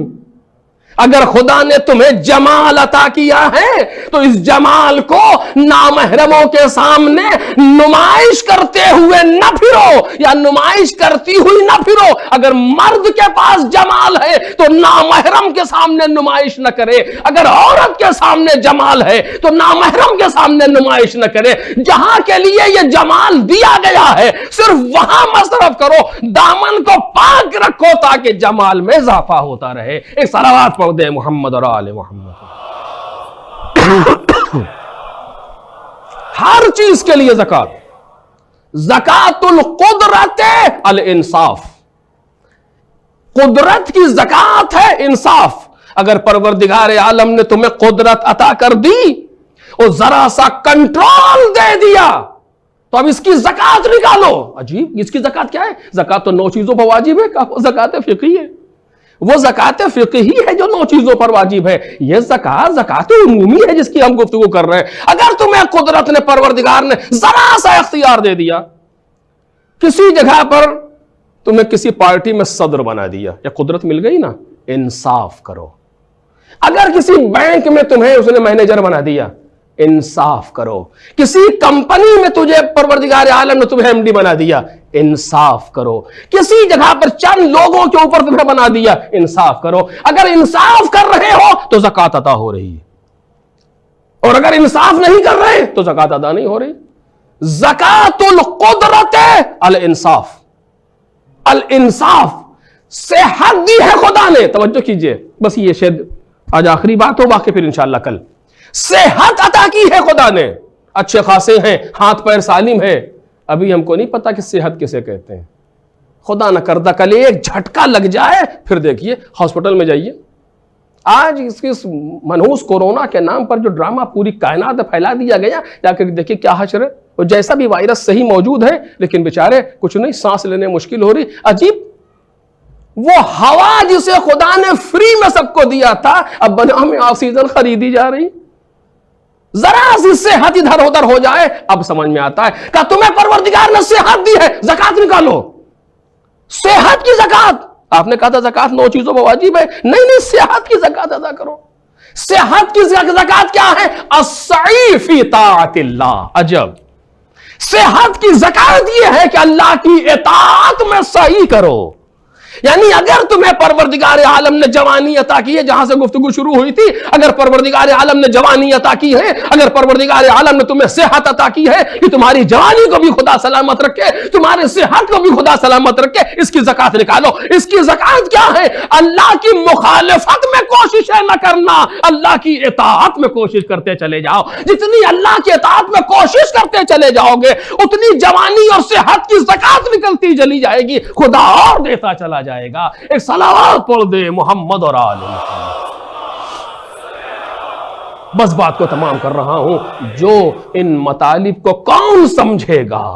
اگر خدا نے تمہیں جمال عطا کیا ہے تو اس جمال کو نامحرموں کے سامنے نمائش کرتے ہوئے نہ پھرو یا نمائش کرتی ہوئی نہ پھرو. اگر مرد کے پاس جمال ہے تو نامحرم کے سامنے نمائش نہ کرے, اگر عورت کے سامنے جمال ہے تو نامحرم کے سامنے نمائش نہ کرے. جہاں کے لیے یہ جمال دیا گیا ہے صرف وہاں مصرف کرو, دامن کو پاک رکھو تاکہ جمال میں اضافہ ہوتا رہے. ایک صلوات پڑھ دے محمد اور آل محمد. ہر چیز کے لیے زکات, زکات القدرت الانصاف, قدرت کی زکات ہے انصاف. اگر پروردگار عالم نے تمہیں قدرت عطا کر دی اور ذرا سا کنٹرول دے دیا تو اب اس کی زکات نکالو. عجیب, اس کی زکات کیا ہے؟ زکات تو 9 چیزوں پر واجب ہے. وہ زکات فقہی ہے, وہ زکات فقہی ہے جو 9 چیزوں پر واجب ہے. یہ زکات عمومی ہے جس کی ہم گفتگو کر رہے ہیں. اگر تمہیں قدرت نے, پروردگار نے ذرا سا اختیار دے دیا, کسی جگہ پر تمہیں کسی پارٹی میں صدر بنا دیا, یا قدرت مل گئی نا, انصاف کرو. اگر کسی بینک میں تمہیں اس نے مینیجر بنا دیا, انصاف کرو. کسی کمپنی میں تجھے پروردگار عالم نے تمہیں ایم ڈی بنا دیا, انصاف کرو. کسی جگہ پر چند لوگوں کے اوپر تمہیں بنا دیا, انصاف کرو. اگر انصاف کر رہے ہو تو زکات عطا ہو رہی ہے, اور اگر انصاف نہیں کر رہے تو زکات ادا نہیں ہو رہی. زکات القدرت الانصاف, الانصاف صحت دی ہے خدا نے. توجہ کیجئے, بس یہ شاید آج آخری بات ہو, باقی پھر انشاءاللہ کل. صحت عطا کی ہے خدا نے, اچھے خاصے ہیں, ہاتھ پیر سالم ہے. ابھی ہم کو نہیں پتا کہ صحت کسے کہتے ہیں. خدا نہ کردہ کل ایک جھٹکا لگ جائے, پھر دیکھیے ہاسپٹل میں جائیے. آج اس منحوس کورونا کے نام پر جو ڈرامہ پوری کائنات میں پھیلا دیا گیا, جا کے دیکھیے کیا حشر ہے. اور جیسا بھی وائرس صحیح موجود ہے, لیکن بیچارے کچھ نہیں, سانس لینے مشکل ہو رہی. عجیب, وہ ہوا جسے خدا نے فری میں سب کو دیا تھا, اب بنا میں آکسیجن خریدی جا رہی. ذرا سی صحت ادھر ادھر ہو جائے اب سمجھ میں آتا ہے کہ تمہیں پروردگار نے صحت دی ہے, زکات نکالو. صحت کی زکات, آپ نے کہا تھا زکات 9 چیزوں پر واجب ہے, نہیں, صحت کی زکات ادا کرو. صحت کی زکات کیا ہے؟ السعی فی طاعت اللہ. عجب, صحت کی زکات یہ ہے کہ اللہ کی اطاعت میں سعی کرو. یعنی اگر تمہیں پروردگار عالم نے جوانی عطا کی ہے, جہاں سے گفتگو شروع ہوئی تھی, اگر پروردگار عالم نے جوانی عطا کی ہے, اگر پروردگار عالم نے تمہیں صحت عطا کی ہے, کہ تمہاری جوانی کو بھی خدا سلامت رکھے, تمہارے صحت کو بھی خدا سلامت رکھے, اس کی زکات نکالو. اس کی زکات کیا ہے؟ اللہ کی مخالفت میں کوششیں نہ کرنا, اللہ کی اطاعت میں کوشش کرتے چلے جاؤ. جتنی اللہ کی اطاعت میں کوشش کرتے چلے جاؤ گے, اتنی جوانی اور صحت کی زکات نکلتی چلی جائے گی, خدا اور دیتا چلا جائے گا. ایک صلوات پڑھ دے محمد اور آل محمد. بس بات کو تمام کر رہا ہوں. جو ان مطالب کو کون سمجھے گا,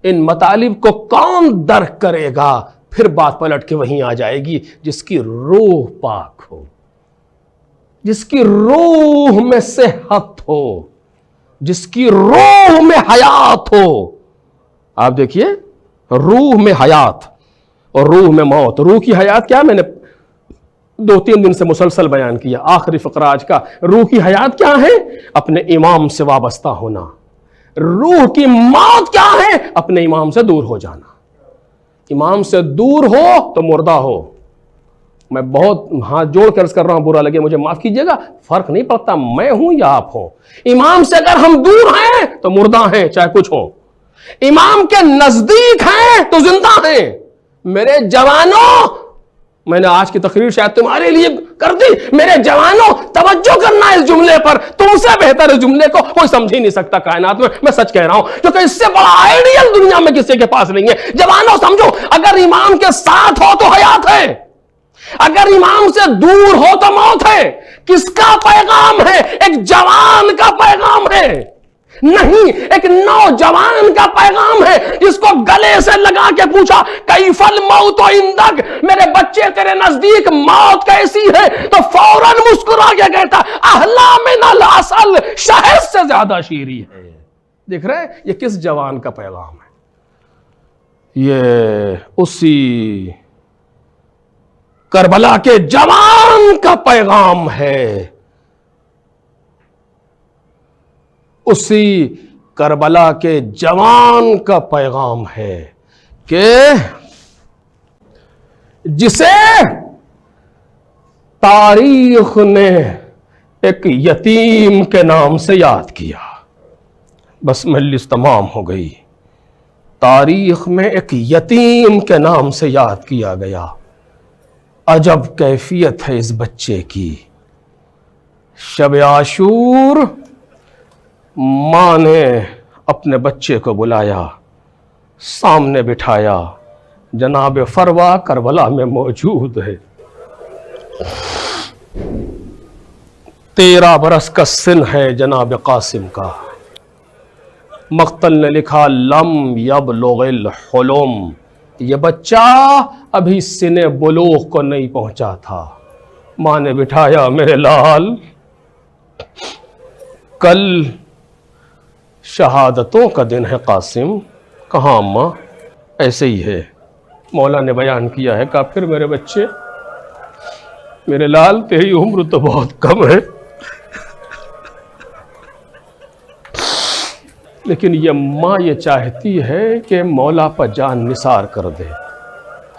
ان مطالب کو کون درک کرے گا, پھر بات پلٹ کے وہیں آ جائے گی. جس کی روح پاک ہو, جس کی روح میں صحت ہو, جس کی روح میں حیات ہو. آپ دیکھیے, روح میں حیات اور روح میں موت. روح کی حیات کیا, میں نے 2-3 دن سے مسلسل بیان کیا. آخری فقرہ آج کا, روح کی حیات کیا ہے؟ اپنے امام سے وابستہ ہونا. روح کی موت کیا ہے؟ اپنے امام سے دور ہو جانا. امام سے دور ہو تو مردہ ہو. میں بہت ہاتھ جوڑ کر عرض کر رہا ہوں, برا لگے مجھے معاف کیجئے گا, فرق نہیں پڑتا میں ہوں یا آپ ہوں. امام سے اگر ہم دور ہیں تو مردہ ہیں, چاہے کچھ ہو. امام کے نزدیک ہیں تو زندہ ہیں. میرے جوانوں, میں نے آج کی تقریر شاید تمہارے لیے کر دی. میرے جوانوں, توجہ کرنا اس جملے پر. تم سے بہتر اس جملے کو کوئی سمجھ ہی نہیں سکتا کائنات میں. میں سچ کہہ رہا ہوں, کیونکہ اس سے بڑا آئیڈیل دنیا میں کسی کے پاس نہیں ہے. جوانوں سمجھو, اگر امام کے ساتھ ہو تو حیات ہے, اگر امام سے دور ہو تو موت ہے. کس کا پیغام ہے؟ ایک جوان کا پیغام ہے, نہیں ایک نوجوان کا پیغام ہے, جس کو گلے سے لگا کے پوچھا کیف الموت عندک, میرے بچے تیرے نزدیک موت کیسی ہے, تو فوراً مسکرا کے کہتا احلی من العسل, شہد سے زیادہ شیریں ہے. دیکھ رہے یہ کس جوان کا پیغام ہے؟ یہ اسی کربلا کے جوان کا پیغام ہے، اسی کربلا کے جوان کا پیغام ہے کہ جسے تاریخ نے ایک یتیم کے نام سے یاد کیا۔ بس مجلس تمام ہو گئی۔ تاریخ میں ایک یتیم کے نام سے یاد کیا گیا۔ عجب کیفیت ہے اس بچے کی۔ شب عاشور ماں نے اپنے بچے کو بلایا، سامنے بٹھایا، جناب فروا کربلا میں موجود ہے۔ 13 برس کا سن ہے جناب قاسم کا۔ مقتل نے لکھا لم یبلغ الحلم، یہ بچہ ابھی سن بلوغ کو نہیں پہنچا تھا۔ ماں نے بٹھایا، میرے لال کل شہادتوں کا دن ہے قاسم۔ کہاں اماں؟ ایسے ہی ہے، مولا نے بیان کیا ہے۔ کہا پھر میرے بچے، میرے لال تیری عمر تو بہت کم ہے، لیکن یہ ماں یہ چاہتی ہے کہ مولا پر جان نثار کر دے۔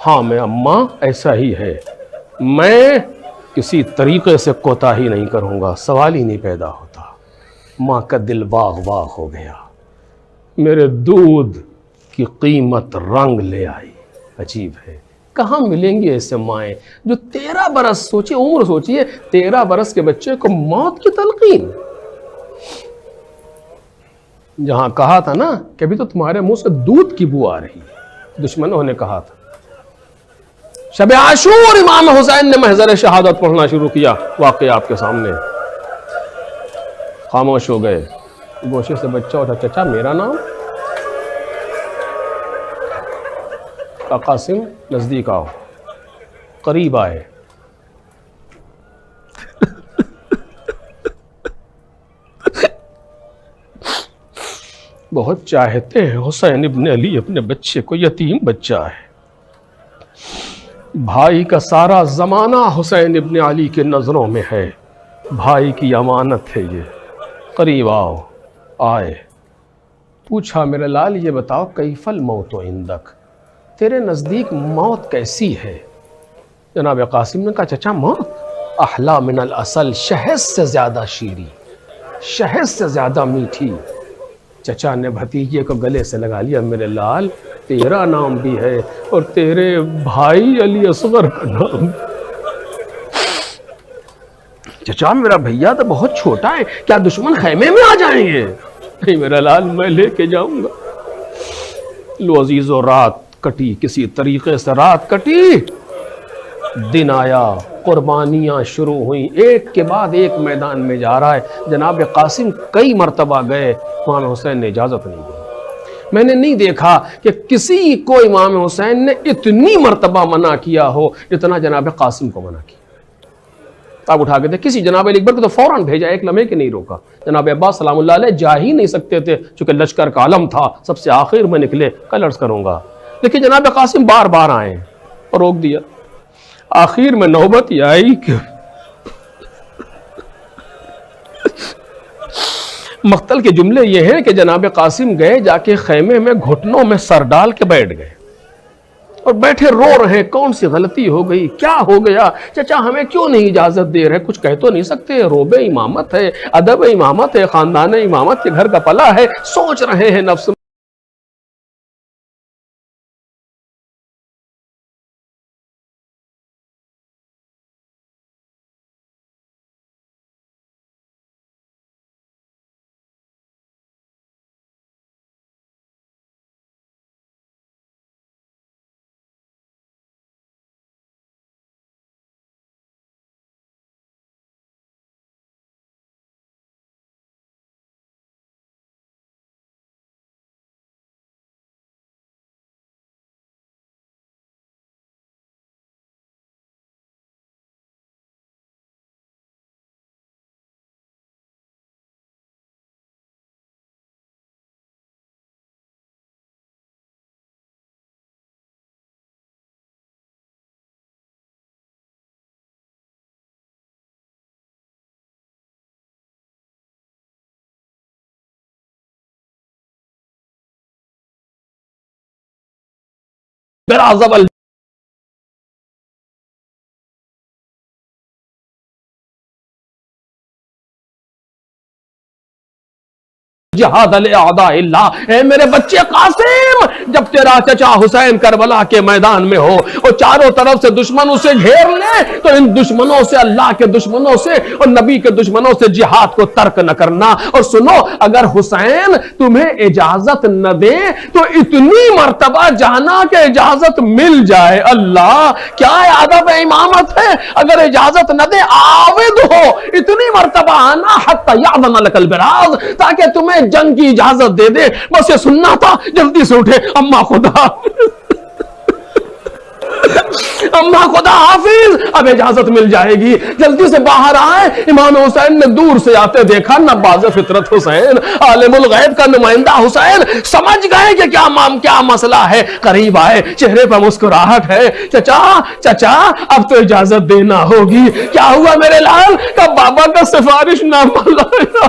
ہاں میں اماں ایسا ہی ہے، میں کسی طریقے سے کوتاہی نہیں کروں گا، سوال ہی نہیں پیدا ہوتا۔ ماں کا دل باغ باغ ہو گیا، میرے دودھ کی قیمت رنگ لے آئی۔ عجیب ہے، کہاں ملیں گی ایسے مائیں جو 13 برس، سوچیے عمر، سوچیے 13 برس کے بچے کو موت کی تلقین۔ جہاں کہا تھا نا کہ ابھی تو تمہارے منہ سے دودھ کی بو آ رہی ہے، دشمنوں نے کہا تھا۔ شب عاشور امام حسین نے محضر شہادت پڑھنا شروع کیا، واقعہ آپ کے سامنے۔ خاموش ہو گئے۔ گوشے سے بچہ اٹھا، چچا میرا نام؟ قاسم نزدیک آؤ۔ قریب آئے۔ بہت چاہتے ہیں حسین ابن علی اپنے بچے کو، یتیم بچہ ہے۔ بھائی کا سارا زمانہ حسین ابن علی کے نظروں میں ہے، بھائی کی امانت ہے یہ۔ قریب آؤ۔ آئے۔ پوچھا میرے لال یہ بتاؤ کیف الموت عندک، تیرے نزدیک موت کیسی ہے؟ جناب قاسم نے کہا چچا موت احلا من العسل، شہد سے زیادہ شیریں، شہد سے زیادہ میٹھی۔ چچا نے بھتیجے کو گلے سے لگا لیا، میرے لال تیرا نام بھی ہے اور تیرے بھائی علی اصغر کا نام۔ چچا میرا بھیا تو بہت چھوٹا ہے، کیا دشمن خیمے میں آ جائیں گے؟ نہیں میرا لال میں لے کے جاؤں گا۔ لو عزیزو، رات کٹی، کسی طریقے سے رات کٹی، دن آیا، قربانیاں شروع ہوئیں، ایک کے بعد ایک میدان میں جا رہا ہے۔ جناب قاسم کئی مرتبہ گئے، امام حسین نے اجازت نہیں دی۔ میں نے نہیں دیکھا کہ کسی کو امام حسین نے اتنی مرتبہ منع کیا ہو جتنا جناب قاسم کو منع کیا۔ آپ اٹھا کے تھے کسی جناب علی اکبر کو تو فوراً بھیجا، ایک لمحے کے نہیں روکا۔ جناب عباس سلام اللہ علیہ جا ہی نہیں سکتے تھے چونکہ لشکر کا علم تھا، سب سے آخر میں نکلے، کل عرض کروں گا، لیکن جناب قاسم بار بار آئے اور روک دیا۔ آخر میں نوبت یہ آئی کہ مقتل کے جملے یہ ہیں کہ جناب قاسم گئے، جا کے خیمے میں گھٹنوں میں سر ڈال کے بیٹھ گئے اور بیٹھے رو رہے، کون سی غلطی ہو گئی، کیا ہو گیا چچا، ہمیں کیوں نہیں اجازت دے رہے؟ کچھ کہہ تو نہیں سکتے، روب امامت ہے، ادب امامت ہے، خاندان امامت کے گھر کا پلا ہے، سوچ رہے ہیں نفس براز جہاد الاعداء اللہ۔ اے میرے بچے قاسم، جب تیرا چچا حسین کربلا کے میدان میں ہو اور چاروں طرف سے دشمن اسے گھیر لے تو ان دشمنوں سے، اللہ کے دشمنوں سے اور نبی کے دشمنوں سے جہاد کو ترک نہ کرنا۔ اور سنو، اگر حسین تمہیں اجازت نہ دے تو اتنی مرتبہ جانا کہ اجازت مل جائے۔ اللہ، کیا ادب امامت ہے! اگر اجازت نہ دے، عاود ہو، اتنی مرتبہ آنا حتی یعظم لک البراز، تاکہ تمہیں جنگ کی اجازت دے دے۔ بس یہ سننا تھا، جلدی سے اٹھے، اماں خدا اماں خدا حافظ، اب اجازت مل جائے گی، جلدی سے باہر آئے۔ امام حسین نے دور سے آتے دیکھا، نباز فطرت حسین، عالم الغیب کا نمائندہ حسین، سمجھ گئے کہ کیا مسئلہ ہے۔ قریب آئے، چہرے پر مسکراہٹ ہے۔ چچا اب تو اجازت دینا ہوگی۔ کیا ہوا میرے لال؟ کہ بابا کا سفارش نامہ لایا،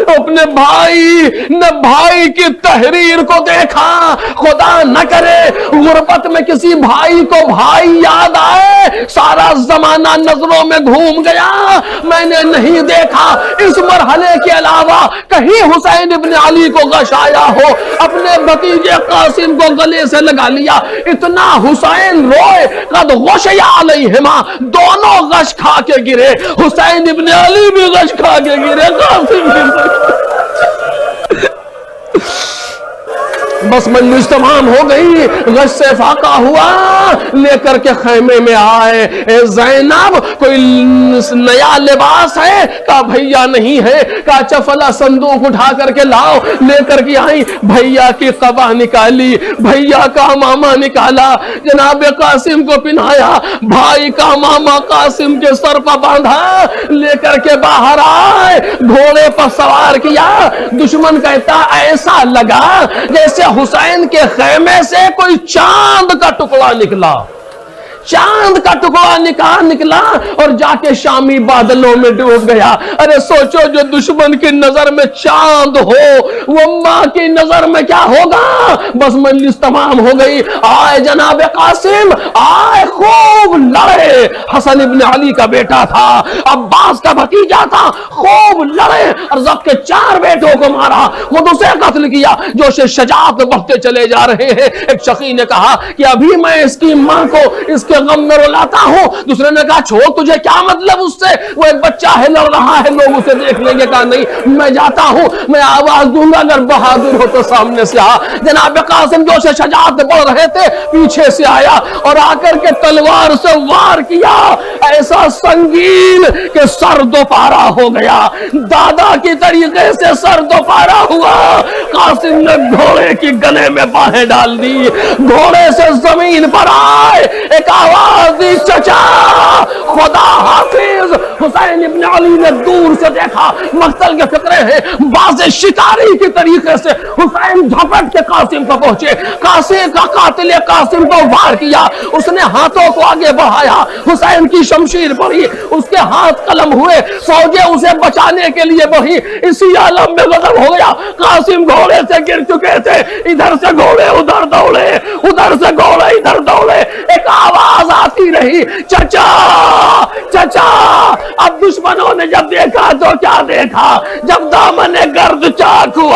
اپنے بھائی کی تحریر کو دیکھا۔ خدا نہ کرے غربت میں کسی بھائی کو بھائی یاد آئے، سارا زمانہ نظروں میں گھوم گیا، میں نے نہیں دیکھا اس مرحلے کے علاوہ کہیں حسین ابن علی کو غش آیا ہو۔ اپنے بھتیجے قاسم کو گلے سے لگا لیا، اتنا حسین روئے، قد غشی علیہما، دونوں غش کھا کے گرے، حسین ابن علی بھی غش کھا کے گرے، قاسم بھی بس مجلس تمام ہو گئی، غش سے فاقہ ہوا، لے کر کے خیمے میں آئے۔ اے زینب، کوئی نیا لباس ہے؟ کہا بھیا نہیں ہے۔ کہا چفلا صندوق اٹھا کر کے لاؤ، لے کر کے آئی۔ بھیا کی قبا نکالی، بھیا کا ماما نکالا، جناب قاسم کو پہنایا، بھائی کا ماما قاسم کے سر پر باندھا، لے کر کے باہر آئے، گھوڑے پر سوار کیا۔ دشمن کہتا ایسا لگا جیسے حسین کے خیمے سے کوئی چاند کا ٹکڑا نکلا، چاند کا ٹکڑا نکلا اور جا کے شامی بادلوں میں ڈوب گیا۔ ارے سوچو، جو دشمن کی نظر میں چاند ہو وہ ماں کی نظر میں کیا ہوگا؟ بس مجلس تمام ہو گئی۔ آئے جناب قاسم، آئے، خوب لڑے۔ حسن ابن علی کا بیٹا تھا، عباس کا بھتیجا تھا، خوب لڑے، ارزق کے 4 بیٹوں کو مارا، خود اسے قتل کیا۔ جوش شجاعت بڑھتے چلے جا رہے ہیں۔ ایک شقی نے کہا کہ ابھی میں اس کی ماں کو اس کے غم میں رلاتا ہوں۔ دوسرے نے کہا چھوڑ، تجھے کیا مطلب اس سے، وہ ایک بچہ ہے، لڑ رہا ہے، لوگ اسے دیکھ لیں گے۔ کہا نہیں، میں جاتا ہوں، میں آواز دوں گا، اگر بہادر ہو تو سامنے سے آ۔ جناب قاسم جو سے شجاعت بڑھ رہے تھے، پیچھے سے آیا اور آ کر کے تلوار سے وار کیا، ایسا سنگین کہ سر دوپارہ ہو گیا، دادا کی طریقے سے سر دوپارہ ہوا۔ قاسم نے گھوڑے کی گلے میں باہیں ڈال دی، گھوڑے سے زمین پر آئے، ایک آواز دی، چچا خدا حافظ۔ حسین ابن علی نے دور سے دیکھا، مقتل کے فکرے ہیں، باز شکاری کی طریقے سے حسین جھپٹ کے قاسم کو پہنچے، قاسم کا قاتل قاسم کو وار کیا، اس نے ہاتھوں کو آگے بڑھایا، حسین کی شمشیر پڑی، اس کے ہاتھ قلم ہوئے، فوجیں اسے بچانے کے لیے بڑھی۔ اسی عالم میں غضب ہو گیا، قاسم گھوڑے سے گر چکے تھے، ادھر سے گھوڑے ادھر دوڑے، ادھر سے گھوڑے ادھر دوڑے، ایک آواز آتی رہی، چچا چچا۔ اب دشمنوں نے جب دیکھا تو کیا دیکھا، جب دامن گرد چاک ہوا